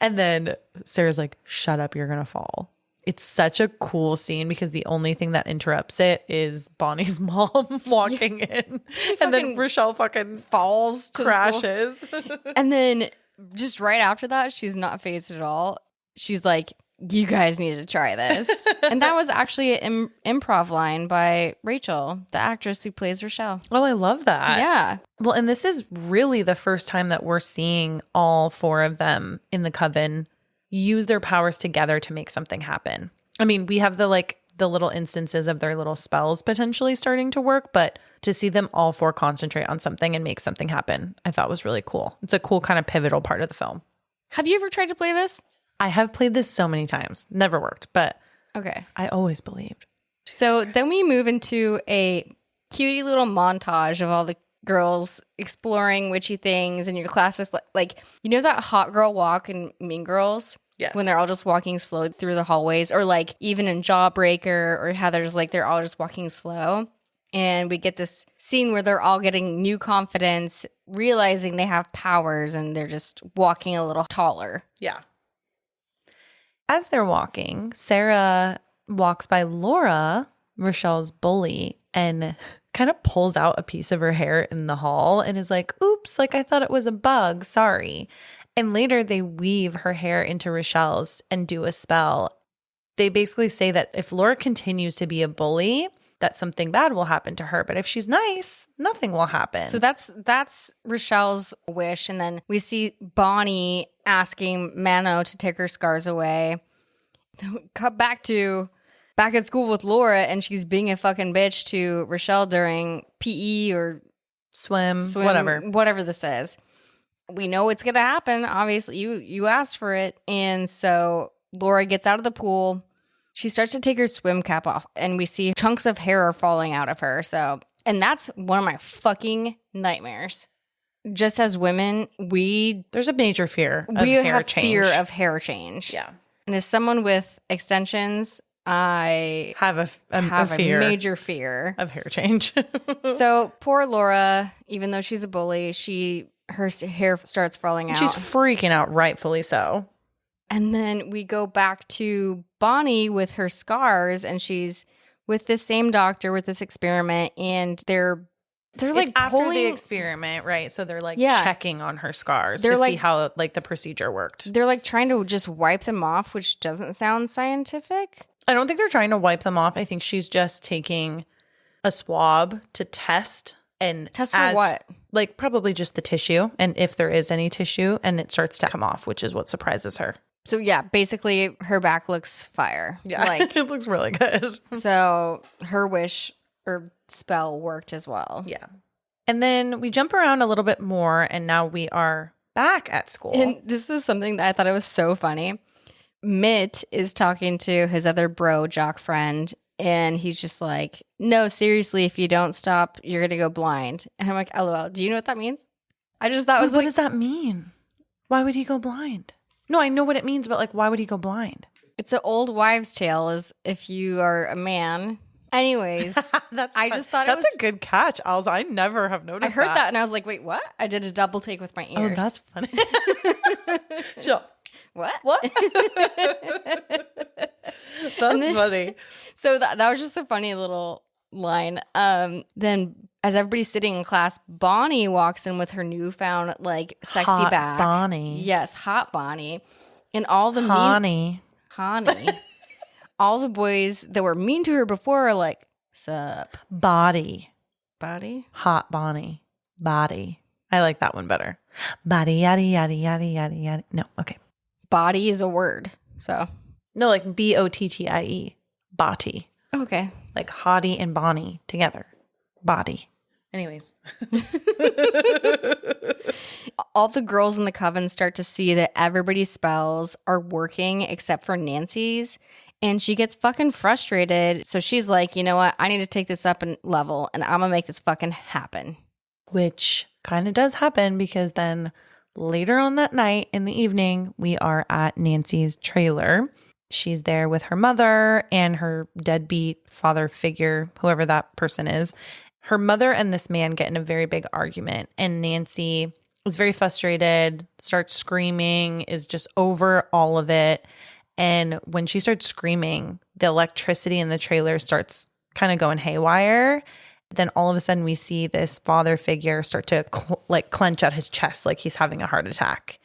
And then Sarah's like, shut up, you're going to fall. It's such a cool scene because the only thing that interrupts it is Bonnie's mom walking in. And then Rochelle fucking falls to crashes. The floor. And then just right after that, she's not phased at all. She's like, you guys need to try this. And that was actually an improv line by Rachel, the actress who plays Rochelle. Oh, I love that. Yeah. Well, and this is really the first time that we're seeing all four of them in the coven use their powers together to make something happen. I mean, we have the little instances of their little spells potentially starting to work, but to see them all four concentrate on something and make something happen, I thought was really cool. It's a cool kind of pivotal part of the film. Have you ever tried to play this? I have played this so many times. Never worked, but okay. I always believed. So then we move into a cutie little montage of all the girls exploring witchy things, and your class is like, you know that hot girl walk in Mean Girls? Yes. When they're all just walking slow through the hallways, or like even in Jawbreaker or Heather's, like they're all just walking slow. And we get this scene where they're all getting new confidence, realizing they have powers, and they're just walking a little taller. Yeah. As they're walking, Sarah walks by Laura, Rochelle's bully, and kind of pulls out a piece of her hair in the hall and is like, oops, like I thought it was a bug, sorry. And later they weave her hair into Rochelle's and do a spell. They basically say that if Laura continues to be a bully, that something bad will happen to her. But if she's nice, nothing will happen. So that's Rochelle's wish. And then we see Bonnie asking Mano to take her scars away. Cut back at school with Laura, and she's being a fucking bitch to Rochelle during PE or swim, whatever this is. We know it's gonna happen. Obviously, you asked for it. And so Laura gets out of the pool. She starts to take her swim cap off, and we see chunks of hair are falling out of her. And that's one of my fucking nightmares. Just as women, there's a major fear of hair change. Fear of hair change. Yeah. And as someone with extensions, I have a major fear of hair change. So poor Laura, even though she's a bully, her hair starts falling out. She's freaking out, rightfully so. And then we go back to Bonnie with her scars, and she's with this same doctor with this experiment, and they're like after the experiment, right? So they're like checking on her scars to see how like the procedure worked. They're like trying to just wipe them off, which doesn't sound scientific. I don't think they're trying to wipe them off. I think she's just taking a swab to test. And test for what? like probably just the tissue, and if there is any tissue, and it starts to come off, which is what surprises her. So yeah, basically her back looks fire. Yeah, Like it looks really good. so her wish or spell worked as well. Yeah. And then we jump around a little bit more, and now we are back at school. And this was something that I thought it was so funny. Mitt is talking to his other bro jock friend, and he's just like, no, seriously, if you don't stop, you're going to go blind. And I'm like, LOL, do you know what that means? I just thought it was what like, does that mean? Why would he go blind? No, I know what it means, but like, why would he go blind? it's an old wives' tale is if you are a man. Anyways, I just thought that's a good catch, Alz. I never have I noticed heard that and I was like, wait, what? I did a double take with my ears. Oh, that's funny. Sure. What? That's funny. So that was just a funny little line. Then as everybody's sitting in class, Bonnie walks in with her newfound like sexy Hot back. Bonnie. Yes, hot Bonnie. And all the Honey. all the boys that were mean to her before are like, sup? Body. Body? Hot Bonnie. Body. I like that one better. Body, yada, yada, yada, yada, yada. No, okay. Body is a word. So. No, like Bottie. Body. Okay. Like Hottie and Bonnie together. Body. Anyways. All the girls in the coven start to see that everybody's spells are working except for Nancy's. And she gets fucking frustrated. So she's like, you know what? I need to take this up a level and I'm going to make this fucking happen. Which kind of does happen because then later on that night in the evening, we are at Nancy's trailer. She's there with her mother and her deadbeat father figure, whoever that person is. Her mother and this man get in a very big argument, and Nancy is very frustrated, starts screaming, is just over all of it. And when she starts screaming, the electricity in the trailer starts kind of going haywire. Then all of a sudden we see this father figure start to clench at his chest like he's having a heart attack.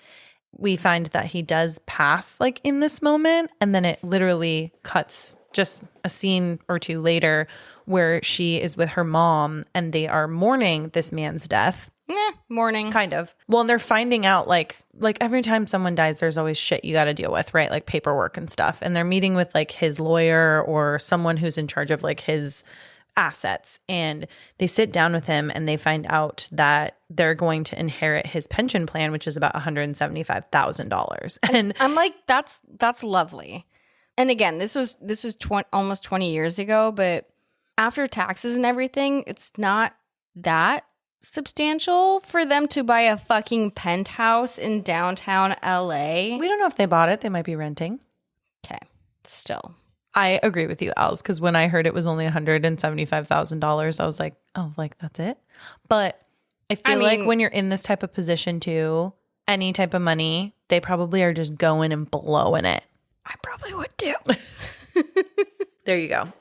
We find that he does pass like in this moment, and then it literally cuts just a scene or two later where she is with her mom and they are mourning this man's death. Mourning. Kind of. Well, and they're finding out like every time someone dies, there's always shit you got to deal with, right? Like paperwork and stuff. And they're meeting with like his lawyer or someone who's in charge of like his assets, and they sit down with him and they find out that they're going to inherit his pension plan, which is about $175,000. And I'm like, that's lovely. And again, this was almost 20 years ago, but after taxes and everything, it's not that substantial for them to buy a fucking penthouse in downtown LA. we don't know if they bought it. They might be renting. Okay, still. I agree with you, Alz, because when I heard it was only $175,000, I was like, oh, like that's it. But I feel like when you're in this type of position too, any type of money, they probably are just going and blowing it. I probably would too. There you go.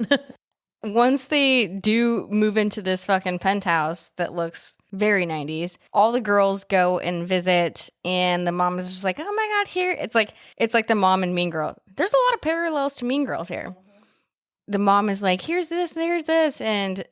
Once they do move into this fucking penthouse that looks very 90s, all the girls go and visit, and the mom is just like, oh my God, here. It's like the mom and Mean Girl. There's a lot of parallels to Mean Girls here. The mom is like, here's this, and here's this. And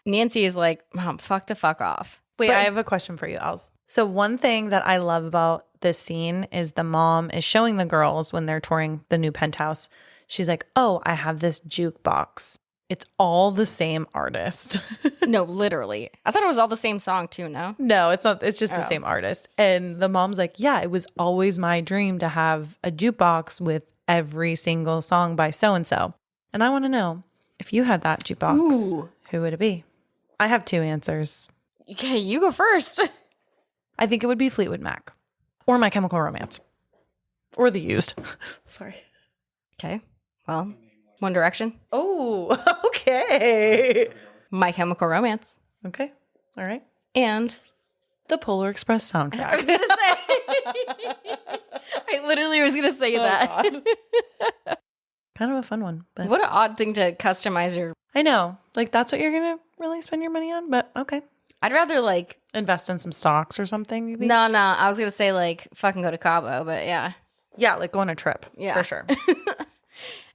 Nancy is like, Mom, fuck the fuck off. Wait, I have a question for you, Alz. So one thing that I love about this scene is the mom is showing the girls when they're touring the new penthouse. She's like, oh, I have this jukebox. It's all the same artist. No, literally. I thought it was all the same song too, no? No, it's not. It's just the same artist. And the mom's like, yeah, it was always my dream to have a jukebox with every single song by so-and-so. And I want to know, if you had that jukebox, who would it be? I have two answers. Okay, you go first. I think it would be Fleetwood Mac or My Chemical Romance or The Used. Sorry. Okay, well, One Direction. Oh, okay. My Chemical Romance. Okay. All right. And the Polar Express soundtrack. I was going to say. I literally was going to say that. Kind of a fun one. But what an odd thing to customize your... I know. Like, that's what you're going to really spend your money on, but okay. I'd rather, like... invest in some stocks or something, maybe? No. I was going to say, like, fucking go to Cabo, but yeah. Yeah, like go on a trip. Yeah. For sure.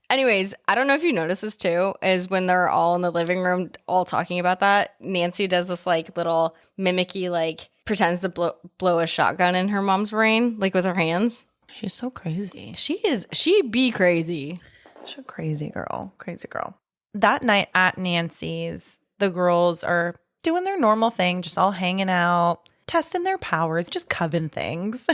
Anyways, I don't know if you notice this too, is when they're all in the living room all talking about that, Nancy does this like little mimicky, like pretends to blow a shotgun in her mom's brain, like with her hands. She's so crazy. She be crazy. She's a crazy girl. Crazy girl. That night at Nancy's, the girls are doing their normal thing, just all hanging out, testing their powers, just coven things.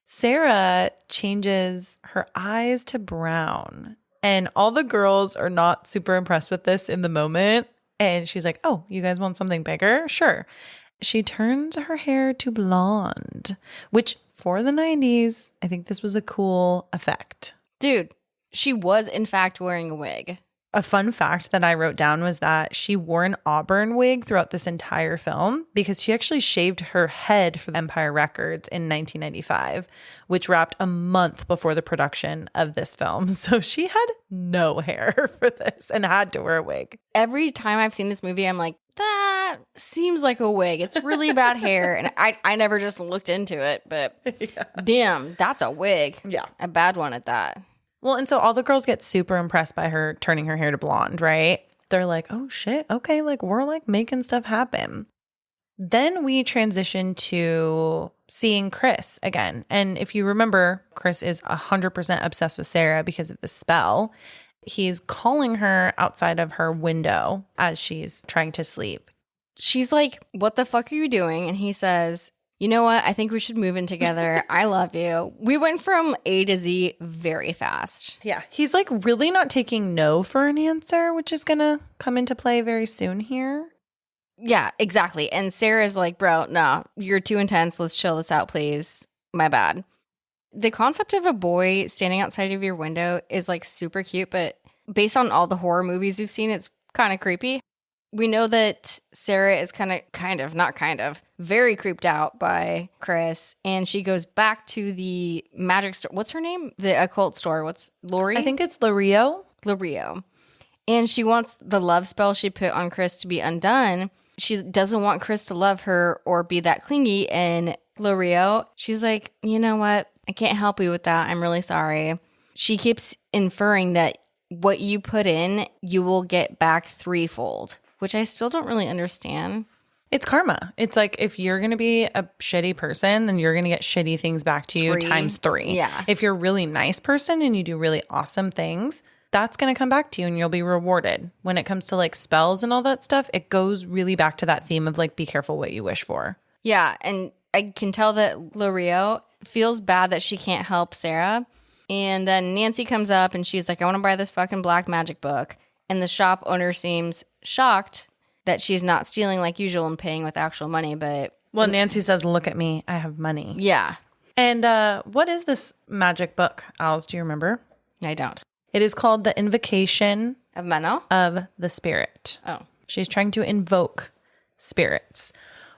Sarah changes her eyes to brown, and all the girls are not super impressed with this in the moment. And she's like, oh, you guys want something bigger? Sure. She turns her hair to blonde, which for the 90s, I think this was a cool effect. Dude, she was in fact wearing a wig. A fun fact that I wrote down was that she wore an auburn wig throughout this entire film because she actually shaved her head for Empire Records in 1995, which wrapped a month before the production of this film. So she had no hair for this and had to wear a wig. Every time I've seen this movie, I'm like, that seems like a wig. It's really bad hair. And I never just looked into it, but yeah. Damn, that's a wig. Yeah. A bad one at that. Well, and so all the girls get super impressed by her turning her hair to blonde, right? They're like, oh shit, okay, like we're like making stuff happen. Then we transition to seeing Chris again. And if you remember, Chris is 100% obsessed with Sarah because of the spell. He's calling her outside of her window as she's trying to sleep. She's like, what the fuck are you doing? And he says, you know what? I think we should move in together. I love you. We went from A to Z very fast. Yeah. He's like really not taking no for an answer, which is going to come into play very soon here. Yeah, exactly. And Sarah's like, bro, no, you're too intense. Let's chill this out, please. My bad. The concept of a boy standing outside of your window is like super cute, but based on all the horror movies we've seen, it's kind of creepy. We know that Sarah is very creeped out by Chris, and she goes back to the magic store. What's her name? The occult store. What's Lori? I think it's Lario. Lario. And she wants the love spell she put on Chris to be undone. She doesn't want Chris to love her or be that clingy. And Lario, she's like, you know what? I can't help you with that. I'm really sorry. She keeps inferring that what you put in, you will get back threefold, which I still don't really understand. It's karma. It's like if you're going to be a shitty person, then you're going to get shitty things back to you times 3. Yeah. If you're a really nice person and you do really awesome things, that's going to come back to you and you'll be rewarded. When it comes to like spells and all that stuff, it goes really back to that theme of like, be careful what you wish for. Yeah. And I can tell that Lario feels bad that she can't help Sarah. And then Nancy comes up and she's like, I want to buy this fucking black magic book. And the shop owner seems shocked that she's not stealing like usual and paying with actual money. But well, Nancy says, look at me. I have money. Yeah. And what is this magic book, Alice? Do you remember? I don't. It is called The Invocation Of Menno? of the Spirit. Oh. She's trying to invoke spirits,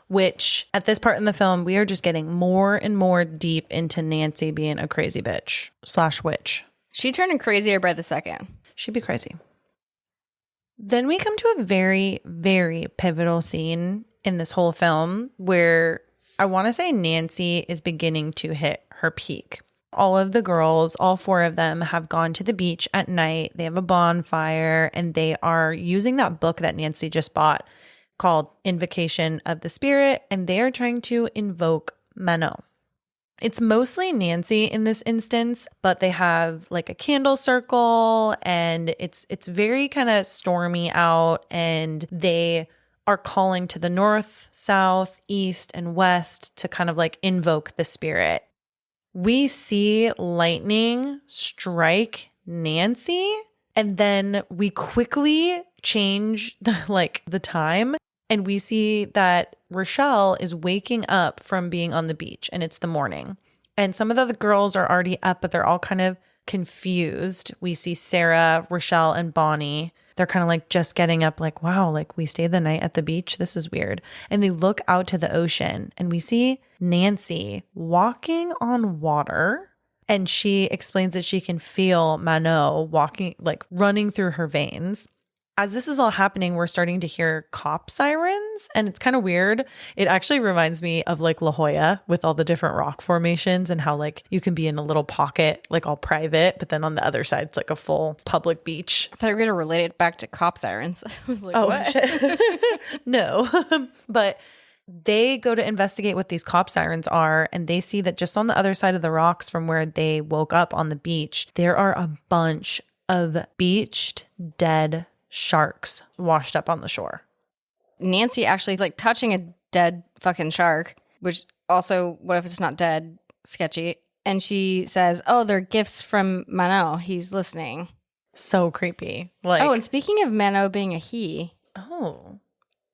which at this part in the film, we are just getting more and more deep into Nancy being a crazy bitch / witch. She turning crazier by the second. She'd be crazy. Then we come to a very, very pivotal scene in this whole film where I want to say Nancy is beginning to hit her peak. All of the girls, all 4 of them, have gone to the beach at night. They have a bonfire and they are using that book that Nancy just bought called Invocation of the Spirit, and they are trying to invoke Menno. It's mostly Nancy in this instance, but they have like a candle circle and it's very kind of stormy out, and they are calling to the north, south, east, and west to kind of like invoke the spirit. We see lightning strike Nancy, and then we quickly change the time, and we see that Rochelle is waking up from being on the beach, and it's the morning. And some of the other girls are already up, but they're all kind of confused. We see Sarah, Rochelle, and Bonnie. They're kind of like just getting up like, wow, like we stayed the night at the beach. This is weird. And they look out to the ocean and we see Nancy walking on water. And she explains that she can feel Menno walking, like running through her veins. as this is all happening, we're starting to hear cop sirens, and it's kind of weird. It actually reminds me of like La Jolla with all the different rock formations and how like you can be in a little pocket, like all private, but then on the other side, it's like a full public beach. I thought you were going to relate it back to cop sirens. I was like, Oh, what? shit. No. But they go to investigate what these cop sirens are, and they see that just on the other side of the rocks from where they woke up on the beach, there are a bunch of beached dead sharks washed up on the shore. Nancy actually is like touching a dead fucking shark, which also, what if it's not dead? Sketchy. And she says, oh, they're gifts from Mano. He's listening. So creepy. Like, oh, and speaking of Mano being a he. Oh.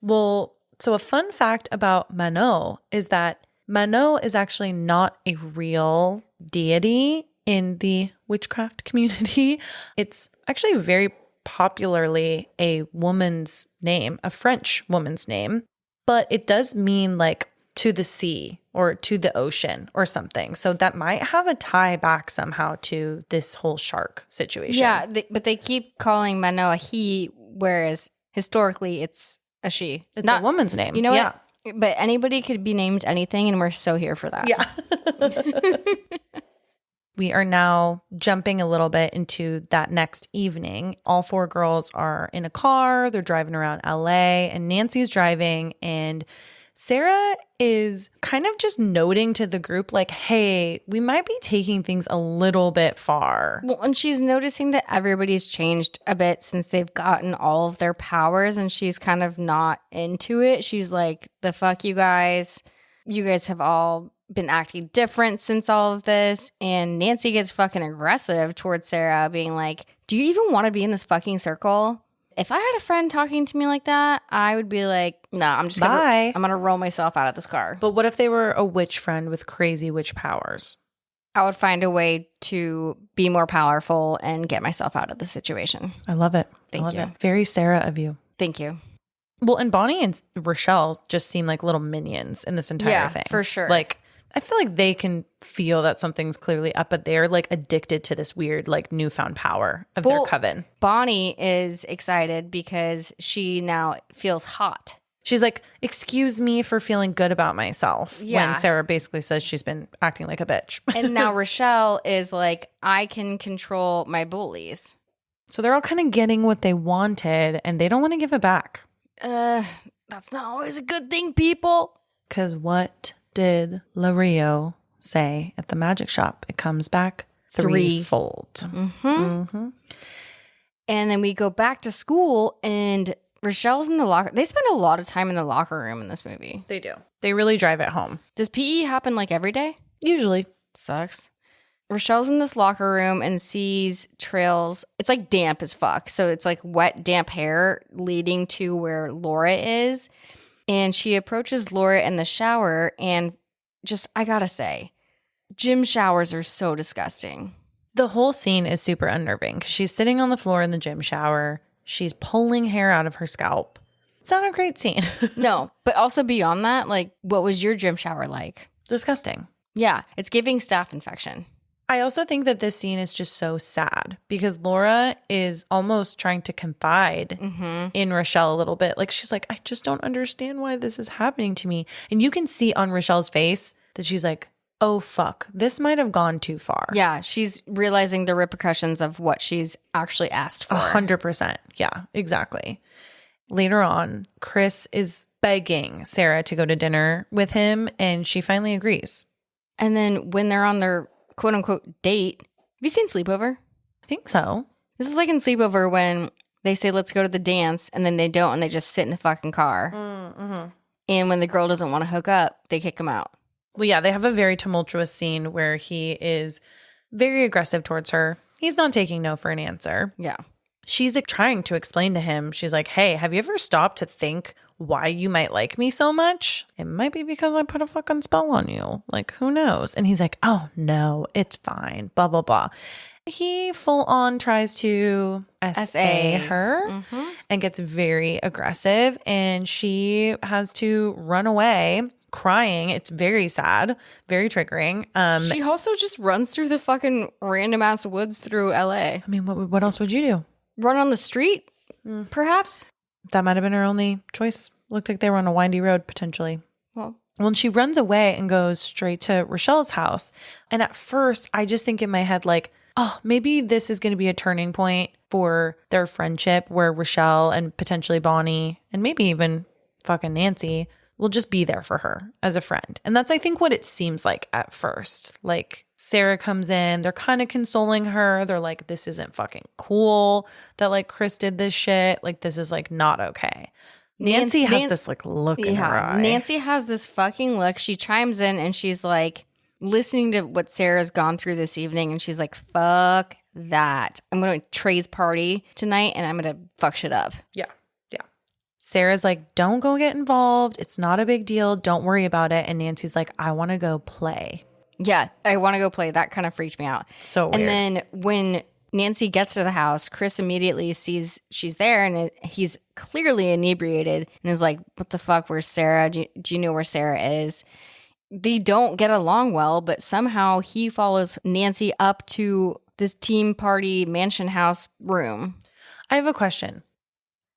Well, so a fun fact about Mano is that Mano is actually not a real deity in the witchcraft community. It's actually very popularly a woman's name, a French woman's name, but it does mean like to the sea or to the ocean or something. So that might have a tie back somehow to this whole shark situation. Yeah, but they keep calling Mano a he, whereas historically it's a she. It's not a woman's name. You know what? But anybody could be named anything, and we're so here for that. Yeah. We are now jumping a little bit into that next evening. All four girls are in a car. They're driving around LA, and Nancy's driving, and Sarah is kind of just noting to the group like, hey, we might be taking things a little bit far. Well, and she's noticing that everybody's changed a bit since they've gotten all of their powers, and she's kind of not into it. She's like, the fuck you guys. You guys have all been acting different since all of this. And Nancy gets fucking aggressive towards Sarah, being like, do you even want to be in this fucking circle? If I had a friend talking to me like that, I would be like, no, I'm just Bye. I'm gonna roll myself out of this car. But what if they were a witch friend with crazy witch powers? I would find a way to be more powerful and get myself out of the situation. I love it. Thank you. Very Sarah of you. Thank you. Well, and Bonnie and Rochelle just seem like little minions in this entire thing. For sure. Like, I feel like they can feel that something's clearly up, but they're like addicted to this weird, like newfound power of their coven. Bonnie is excited because she now feels hot. She's like, excuse me for feeling good about myself. Yeah. When Sarah basically says she's been acting like a bitch. And now Rochelle is like, I can control my bullies. So they're all kind of getting what they wanted, and they don't want to give it back. That's not always a good thing, people. Because what did Lario say at the magic shop? It comes back threefold. And then we go back to school, and Rochelle's in the locker. They spend a lot of time in the locker room in this movie. They do. They really drive it home. Does PE happen like every day? Usually. Sucks. Rochelle's in this locker room and sees trails. It's like damp as fuck. So it's like wet, damp hair leading to where Laura is. And she approaches Laura in the shower, and just, I gotta say, gym showers are so disgusting. The whole scene is super unnerving because she's sitting on the floor in the gym shower. She's pulling hair out of her scalp. It's not a great scene. No, but also beyond that, like, what was your gym shower like? Disgusting. Yeah, it's giving staph infection. I also think that this scene is just so sad because Laura is almost trying to confide in Rochelle a little bit. Like, she's like, I just don't understand why this is happening to me. And you can see on Rochelle's face that she's like, oh, fuck, this might have gone too far. Yeah, she's realizing the repercussions of what she's actually asked for. 100%. Yeah, exactly. Later on, Chris is begging Sarah to go to dinner with him, and she finally agrees. And then when they're on their quote unquote date, have you seen Sleepover? I think so. This is like in Sleepover when they say, let's go to the dance, and then they don't, and they just sit in a fucking car. And when the girl doesn't want to hook up, they kick him out. Well, yeah, they have a very tumultuous scene where he is very aggressive towards her. He's not taking no for an answer. Yeah. She's like, trying to explain to him. She's like, hey, have you ever stopped to think why you might like me so much? It might be because I put a fucking spell on you. Like, who knows? And he's like, oh, no, it's fine. Blah, blah, blah. He full on tries to SA her and gets very aggressive. And she has to run away crying. It's very sad, very triggering. She also just runs through the fucking random ass woods through LA. I mean, what else would you do? Run on the street? perhaps. That might have been her only choice. Looked like they were on a windy road, potentially. Well, Well, and she runs away and goes straight to Rochelle's house. And at first, I just think in my head, like, oh, maybe this is going to be a turning point for their friendship where Rochelle and potentially Bonnie and maybe even fucking Nancy will just be there for her as a friend. And that's, I think, what it seems like at first. Like, Sarah comes in, they're kind of consoling her. They're like, this isn't fucking cool that like Chris did this shit. Like, this is like not okay. Nancy has this like look in her eye. Nancy has this fucking look. She chimes in and she's like listening to what Sarah's gone through this evening. And she's like, fuck that. I'm going to Trey's party tonight and I'm going to fuck shit up. Yeah. Yeah. Sarah's like, don't go get involved. It's not a big deal. Don't worry about it. And Nancy's like, I want to go play. Yeah, I want to go play. That kind of freaked me out. So weird. And then when Nancy gets to the house, Chris immediately sees she's there and he's clearly inebriated and is like, what the fuck, where's Sarah? Do you know where Sarah is? They don't get along well, but somehow he follows Nancy up to this team party mansion house room. I have a question.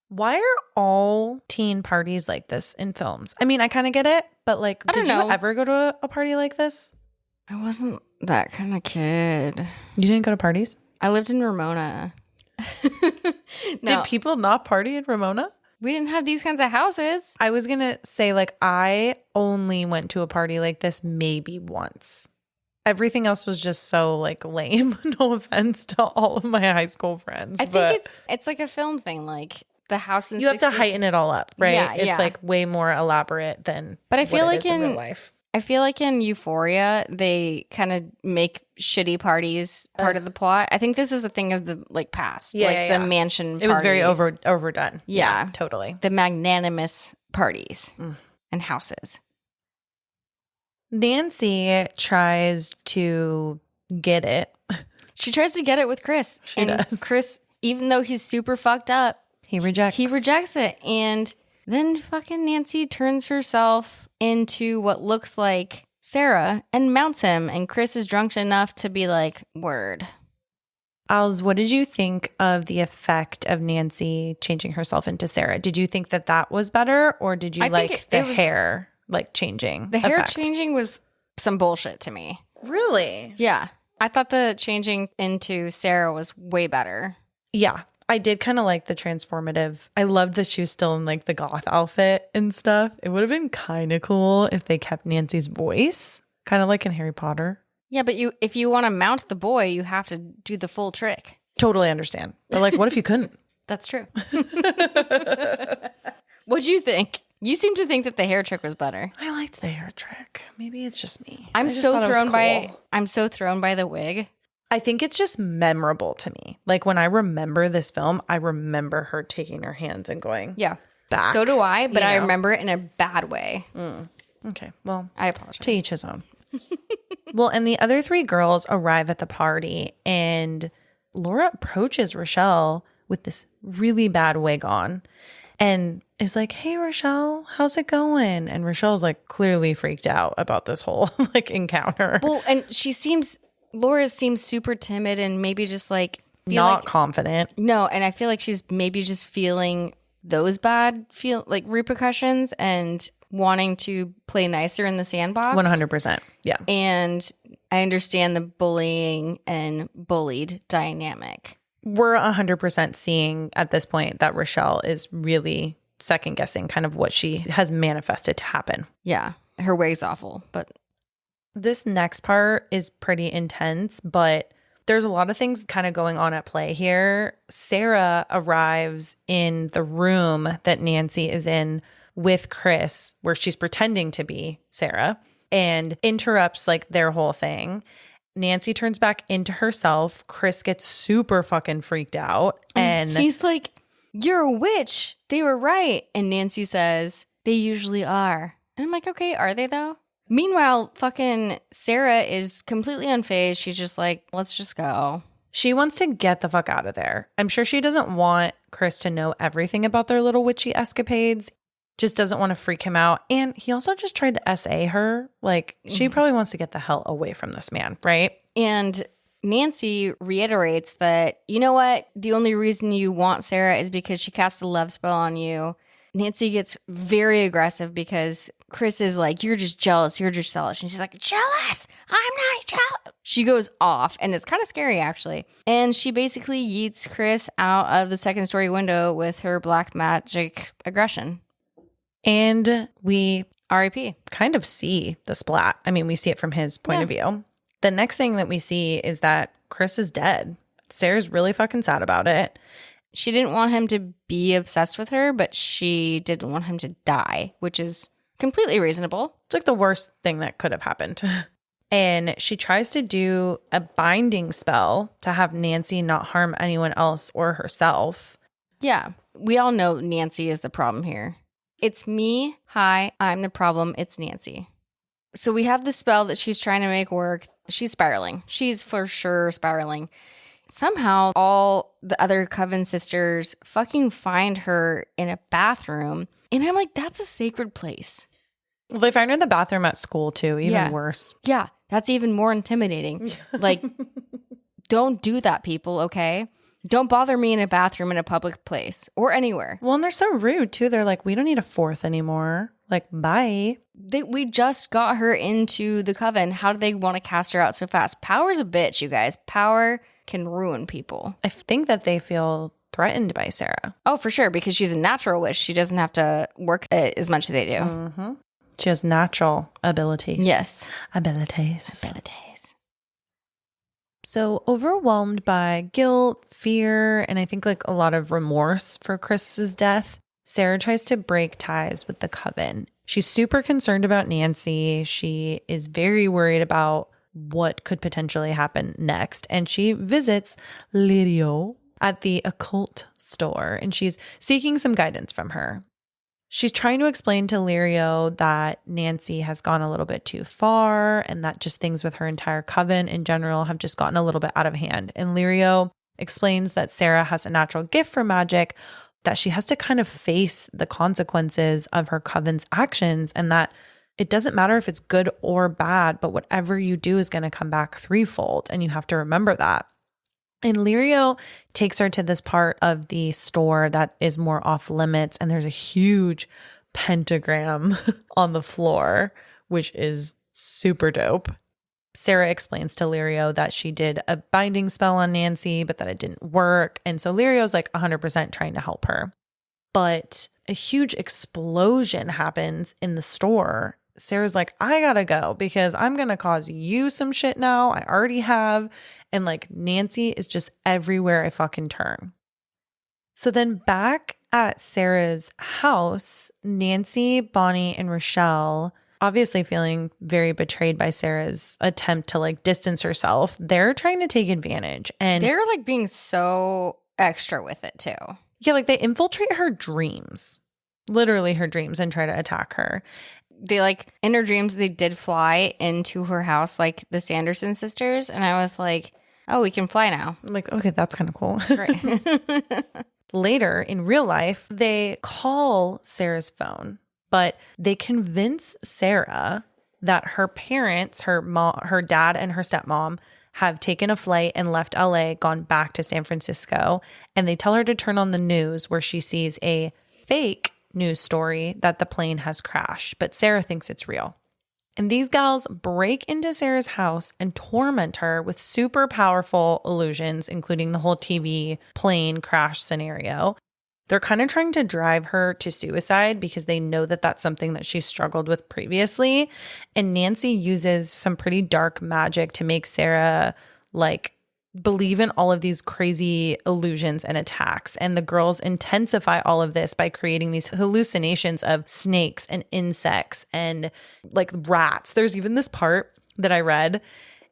Why are all teen parties like this in films? I mean, I kind of get it, but like, did you ever go to a party like this? I wasn't that kind of kid. You didn't go to parties? I lived in Ramona. Did people not party in Ramona? We didn't have these kinds of houses. I was going to say, like, I only went to a party like this maybe once. Everything else was just so, like, lame. No offense to all of my high school friends. I think it's like a film thing. Like, the house in you have to heighten it all up, right? Yeah, it's, like, way more elaborate than but I feel like in real life. I feel like in Euphoria, they kind of make shitty parties part of the plot. I think this is a thing of the like past, the mansion parties. It was very overdone. Yeah, totally. The magnanimous parties and houses. Nancy tries to get it. She tries to get it with Chris. She does. Chris, even though he's super fucked up, he rejects it. And then fucking Nancy turns herself into what looks like Sarah and mounts him. And Chris is drunk enough to be like, word. Als, what did you think of the effect of Nancy changing herself into Sarah? Did you think that was better, or did you like the hair like changing? The hair changing was some bullshit to me. Really? Yeah. I thought the changing into Sarah was way better. Yeah. I did kind of like the transformative. I loved that she was still in like the goth outfit and stuff. It would have been kind of cool if they kept Nancy's voice, kind of like in Harry Potter. Yeah, but if you want to mount the boy, you have to do the full trick. Totally understand. But like, what if you couldn't? That's true. What'd you think? You seem to think that the hair trick was better. I liked the hair trick. Maybe it's just me. I'm so thrown by the wig. I think it's just memorable to me. Like when I remember this film, I remember her taking her hands and going, back. So do I, but I remember it in a bad way. Okay, well, I apologize. To each his own. Well, and the other three girls arrive at the party, and Laura approaches Rochelle with this really bad wig on and is like, hey, Rochelle, how's it going? And Rochelle's like clearly freaked out about this whole like encounter. Well, and Laura seems super timid and maybe just like not confident. No, and I feel like she's maybe just feeling those bad repercussions and wanting to play nicer in the sandbox. 100%. Yeah. And I understand the bullying and bullied dynamic. We're 100% seeing at this point that Rochelle is really second guessing kind of what she has manifested to happen. Yeah. Her way's awful, but this next part is pretty intense, but there's a lot of things kind of going on at play here. Sarah arrives in the room that Nancy is in with Chris, where she's pretending to be Sarah, and interrupts like their whole thing. Nancy turns back into herself. Chris gets super fucking freaked out. And he's like, you're a witch. They were right. And Nancy says, they usually are. And I'm like, okay, are they though? Meanwhile, fucking Sarah is completely unfazed. She's just like, let's just go. She wants to get the fuck out of there. I'm sure she doesn't want Chris to know everything about their little witchy escapades. Just doesn't want to freak him out. And he also just tried to SA her. Like, she probably wants to get the hell away from this man, right? And Nancy reiterates that, you know what? The only reason you want Sarah is because she cast a love spell on you. Nancy gets very aggressive because Chris is like, you're just jealous. You're just jealous. And she's like, jealous? I'm not jealous. She goes off, and it's kind of scary, actually. And she basically yeets Chris out of the second-story window with her black magic aggression. And we R.I.P. kind of see the splat. I mean, we see it from his point of view. The next thing that we see is that Chris is dead. Sarah's really fucking sad about it. She didn't want him to be obsessed with her, but she didn't want him to die, which is completely reasonable. It's like the worst thing that could have happened. And she tries to do a binding spell to have Nancy not harm anyone else or herself. Yeah, we all know Nancy is the problem here. It's me. Hi, I'm the problem. It's Nancy. So we have the spell that she's trying to make work. She's spiraling. She's for sure spiraling. Somehow, all the other Coven sisters fucking find her in a bathroom. And I'm like, that's a sacred place. Well, they find her in the bathroom at school, too. Even worse. Yeah, that's even more intimidating. Like, don't do that, people, okay? Don't bother me in a bathroom in a public place or anywhere. Well, and they're so rude, too. They're like, we don't need a fourth anymore. Like, bye. We just got her into the Coven. How do they want to cast her out so fast? Power's a bitch, you guys. Power can ruin people. I think that they feel threatened by Sarah. Oh, for sure, because she's a natural witch. She doesn't have to work as much as they do. Mm-hmm. She has natural abilities. Yes. Abilities. So overwhelmed by guilt, fear, and I think like a lot of remorse for Chris's death, Sarah tries to break ties with the Coven. She's super concerned about Nancy. She is very worried about what could potentially happen next. And she visits Lirio at the occult store, and she's seeking some guidance from her. She's trying to explain to Lirio that Nancy has gone a little bit too far and that just things with her entire Coven in general have just gotten a little bit out of hand. And Lirio explains that Sarah has a natural gift for magic, that she has to kind of face the consequences of her Coven's actions, and that it doesn't matter if it's good or bad, but whatever you do is going to come back threefold, and you have to remember that. And Lirio takes her to this part of the store that is more off limits, and there's a huge pentagram on the floor, which is super dope. Sarah explains to Lirio that she did a binding spell on Nancy, but that it didn't work. And so Lirio's like 100% trying to help her. But a huge explosion happens in the store. Sarah's like, I gotta go because I'm gonna cause you some shit now. I already have. And like Nancy is just everywhere I fucking turn. So then back at Sarah's house, Nancy, Bonnie, and Rochelle, obviously feeling very betrayed by Sarah's attempt to like distance herself, they're trying to take advantage. And they're like being so extra with it too. Yeah, like they infiltrate her dreams, literally her dreams, and try to attack her. They like, in her dreams, they did fly into her house like the Sanderson sisters. And I was like, oh, we can fly now. I'm like, okay, that's kind of cool. Right. Later in real life, they call Sarah's phone, but they convince Sarah that her parents, her mom, her dad and her stepmom, have taken a flight and left LA, gone back to San Francisco. And they tell her to turn on the news, where she sees a fake news story that the plane has crashed, but Sarah thinks it's real. And these gals break into Sarah's house and torment her with super powerful illusions, including the whole TV plane crash scenario. They're kind of trying to drive her to suicide because they know that that's something that she struggled with previously. And Nancy uses some pretty dark magic to make Sarah like believe in all of these crazy illusions and attacks. And the girls intensify all of this by creating these hallucinations of snakes and insects and like rats. There's even this part that I read.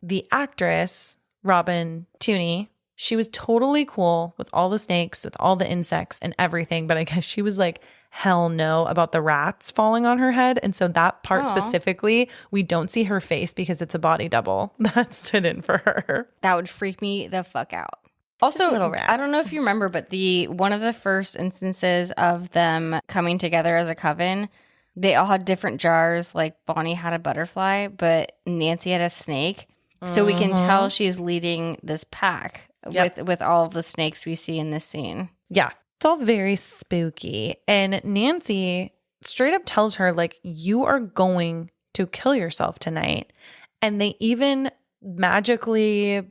The actress, Robin Tunney, she was totally cool with all the snakes, with all the insects and everything. But I guess she was like, hell no about the rats falling on her head. And so that part specifically, we don't see her face because it's a body double that stood in for her. That would freak me the fuck out. Also, I don't know if you remember, but one of the first instances of them coming together as a coven, they all had different jars. Like Bonnie had a butterfly, but Nancy had a snake. So we can tell she's leading this pack with all of the snakes we see in this scene. Yeah. It's all very spooky. And Nancy straight up tells her, like, you are going to kill yourself tonight. And they even magically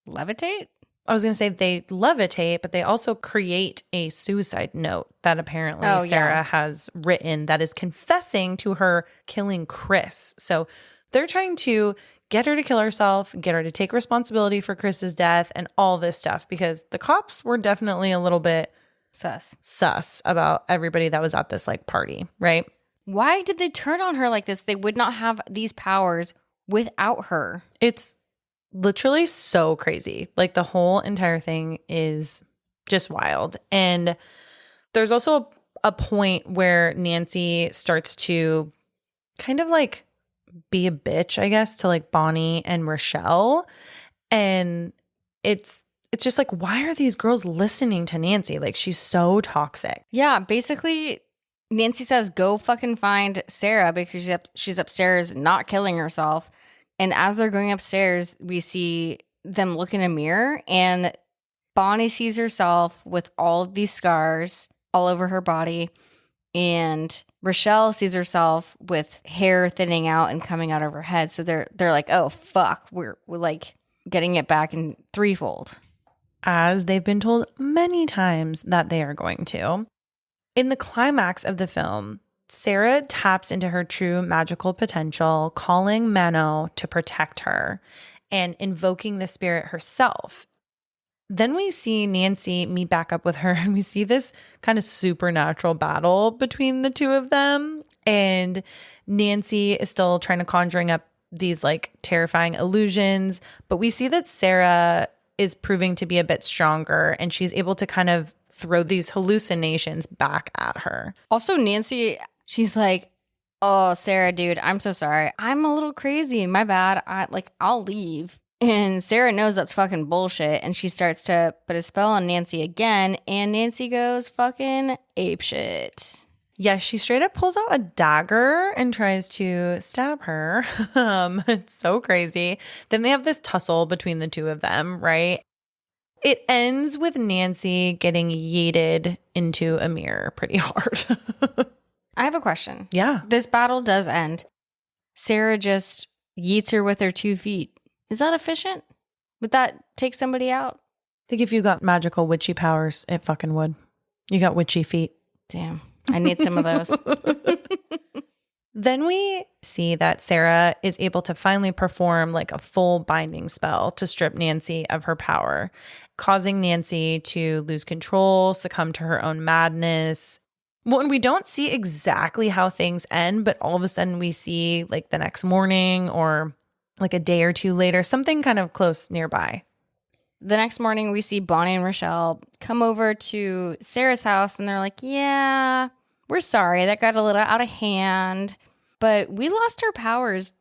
levitate? I was going to say they levitate, but they also create a suicide note that apparently Sarah has written that is confessing to her killing Chris. So they're trying to get her to kill herself, get her to take responsibility for Chris's death and all this stuff, because the cops were definitely a little bit sus about everybody that was at this like party, right? Why did they turn on her like this? They would not have these powers without her. It's literally so crazy. Like the whole entire thing is just wild. And there's also a point where Nancy starts to kind of like be a bitch, I guess, to like Bonnie and Rochelle. And it's just like, why are these girls listening to Nancy? Like, she's so toxic. Yeah, basically, Nancy says, go fucking find Sarah because she's upstairs not killing herself. And as they're going upstairs, we see them look in a mirror and Bonnie sees herself with all of these scars all over her body. And Rochelle sees herself with hair thinning out and coming out of her head. So they're like, oh, fuck, we're like getting it back in threefold. As they've been told many times that they are going to. In the climax of the film, Sarah taps into her true magical potential, calling Mano to protect her and invoking the spirit herself. Then we see Nancy meet back up with her and we see this kind of supernatural battle between the two of them. And Nancy is still trying to conjuring up these like terrifying illusions, but we see that Sarah is proving to be a bit stronger and she's able to kind of throw these hallucinations back at her. Also, Nancy, she's like, oh, Sarah, dude, I'm so sorry. I'm a little crazy. My bad. I'll leave. And Sarah knows that's fucking bullshit. And she starts to put a spell on Nancy again. And Nancy goes fucking apeshit. Yeah, she straight up pulls out a dagger and tries to stab her. It's so crazy. Then they have this tussle between the two of them, right? It ends with Nancy getting yeeted into a mirror pretty hard. I have a question. Yeah. This battle does end. Sarah just yeets her with her 2 feet. Is that efficient? Would that take somebody out? I think if you got magical witchy powers, it fucking would. You got witchy feet. Damn. I need some of those. Then we see that Sarah is able to finally perform like a full binding spell to strip Nancy of her power, causing Nancy to lose control, succumb to her own madness. Well, and we don't see exactly how things end, but all of a sudden we see like the next morning or like a day or two later, something kind of close nearby. The next morning, we see Bonnie and Rochelle come over to Sarah's house and they're like, yeah, we're sorry. That got a little out of hand, but we lost our powers.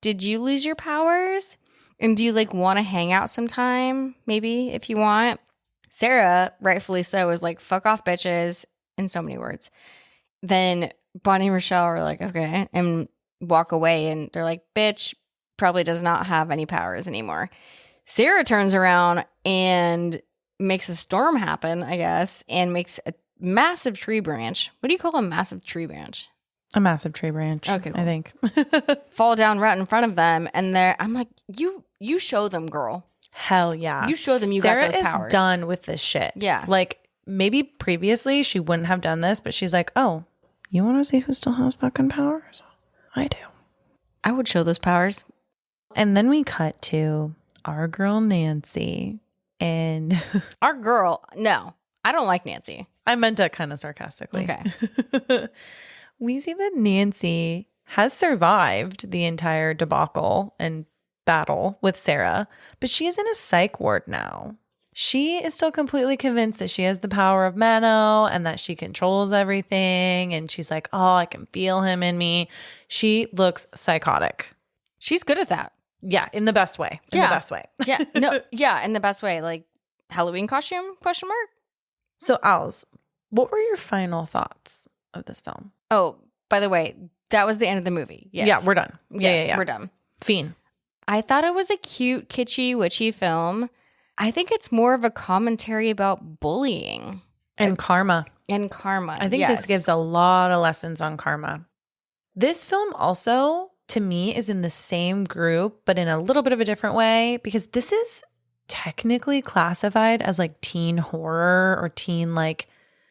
Did you lose your powers? And do you like want to hang out sometime? Maybe if you want. Sarah, rightfully so, is like, fuck off, bitches, in so many words. Then Bonnie and Rochelle are like, okay, and walk away. And they're like, bitch probably does not have any powers anymore. Sarah turns around and makes a storm happen, I guess, and makes a massive tree branch. What do you call a massive tree branch? A massive tree branch. Okay, cool. I think. Fall down right in front of them. And I'm like, you show them, girl. Hell yeah. You show them Sarah got those powers. Sarah is done with this shit. Yeah. Like maybe previously she wouldn't have done this, but she's like, oh, you want to see who still has fucking powers? I do. I would show those powers. And then we cut to our girl Nancy and our girl. No, I don't like Nancy. I meant it kind of sarcastically. Okay. We see that Nancy has survived the entire debacle and battle with Sarah, but she is in a psych ward now. She is still completely convinced that she has the power of Mano and that she controls everything. And she's like, oh, I can feel him in me. She looks psychotic. She's good at that. Yeah, in the best way. In the best way. Yeah, no, yeah, in the best way. Like Halloween costume, question mark? So, Als, what were your final thoughts of this film? Oh, by the way, that was the end of the movie. Yes. Yeah, we're done. Yes, Yeah. we're done. Fiend. I thought it was a cute, kitschy, witchy film. I think it's more of a commentary about bullying. And karma. And karma. I think this gives a lot of lessons on karma. This film also, to me, is in the same group, but in a little bit of a different way, because this is technically classified as like teen horror or teen like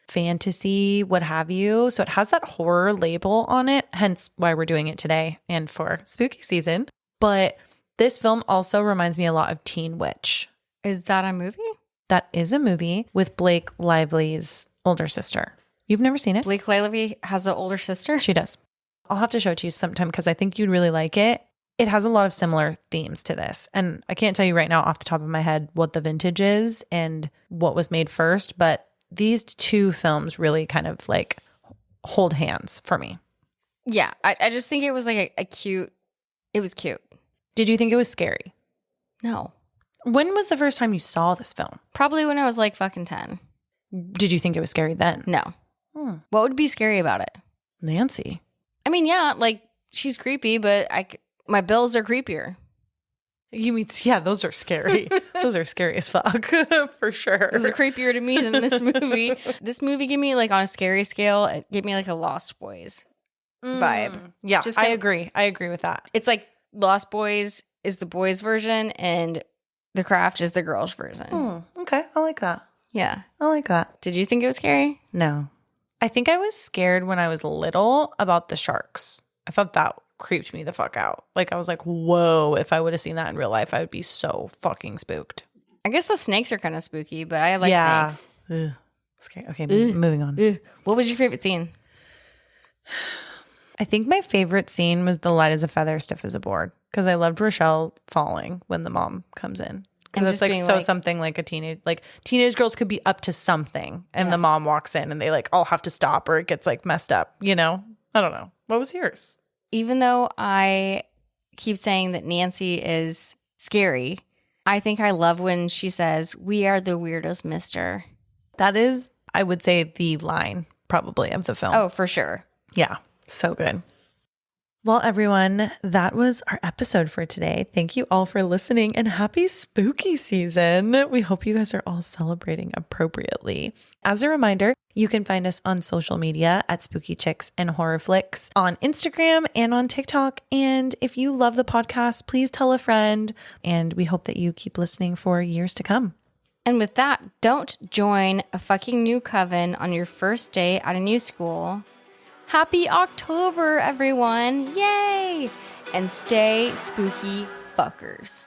fantasy, what have you. So it has that horror label on it, hence why we're doing it today and for spooky season. But this film also reminds me a lot of Teen Witch. Is that a movie? That is a movie with Blake Lively's older sister. You've never seen it? Blake Lively has an older sister? She does. I'll have to show it to you sometime because I think you'd really like it. It has a lot of similar themes to this. And I can't tell you right now off the top of my head what the vintage is and what was made first, but these two films really kind of like hold hands for me. Yeah, I just think it was like a cute, it was cute. Did you think it was scary? No. When was the first time you saw this film? Probably when I was like fucking 10. Did you think it was scary then? No. What would be scary about it? Nancy. I mean, yeah, like she's creepy, but my bills are creepier. You mean, yeah, those are scary. Those are scary as fuck, for sure. Those are creepier to me than this movie. This movie gave me like on a scary scale, it gave me like a Lost Boys vibe. Yeah, Just I agree. I agree with that. It's like Lost Boys is the boys' version and The Craft is the girls' version. Okay, I like that. Yeah. I like that. Did you think it was scary? No. I think I was scared when I was little about the sharks. I thought that creeped me the fuck out. Like I was like, whoa, if I would have seen that in real life, I would be so fucking spooked. I guess the snakes are kind of spooky, but I like snakes. Ugh. Scary. Okay, moving on. Ugh. What was your favorite scene? I think my favorite scene was the light as a feather, stiff as a board, because I loved Rochelle falling when the mom comes in. And Because just it's like being so like- something like teenage girls could be up to something, and the mom walks in and they like all have to stop or it gets like messed up, you know? I don't know. What was yours? Even though I keep saying that Nancy is scary, I think I love when she says, "We are the weirdos, mister." That is, I would say, the line probably of the film. Oh, for sure. Yeah. So good. Well, everyone, that was our episode for today. Thank you all for listening and happy spooky season. We hope you guys are all celebrating appropriately. As a reminder, you can find us on social media at Spooky Chicks and Horror Flicks on Instagram and on TikTok. And if you love the podcast, please tell a friend. And we hope that you keep listening for years to come. And with that, don't join a fucking new coven on your first day at a new school. Happy October, everyone. Yay! And stay spooky fuckers.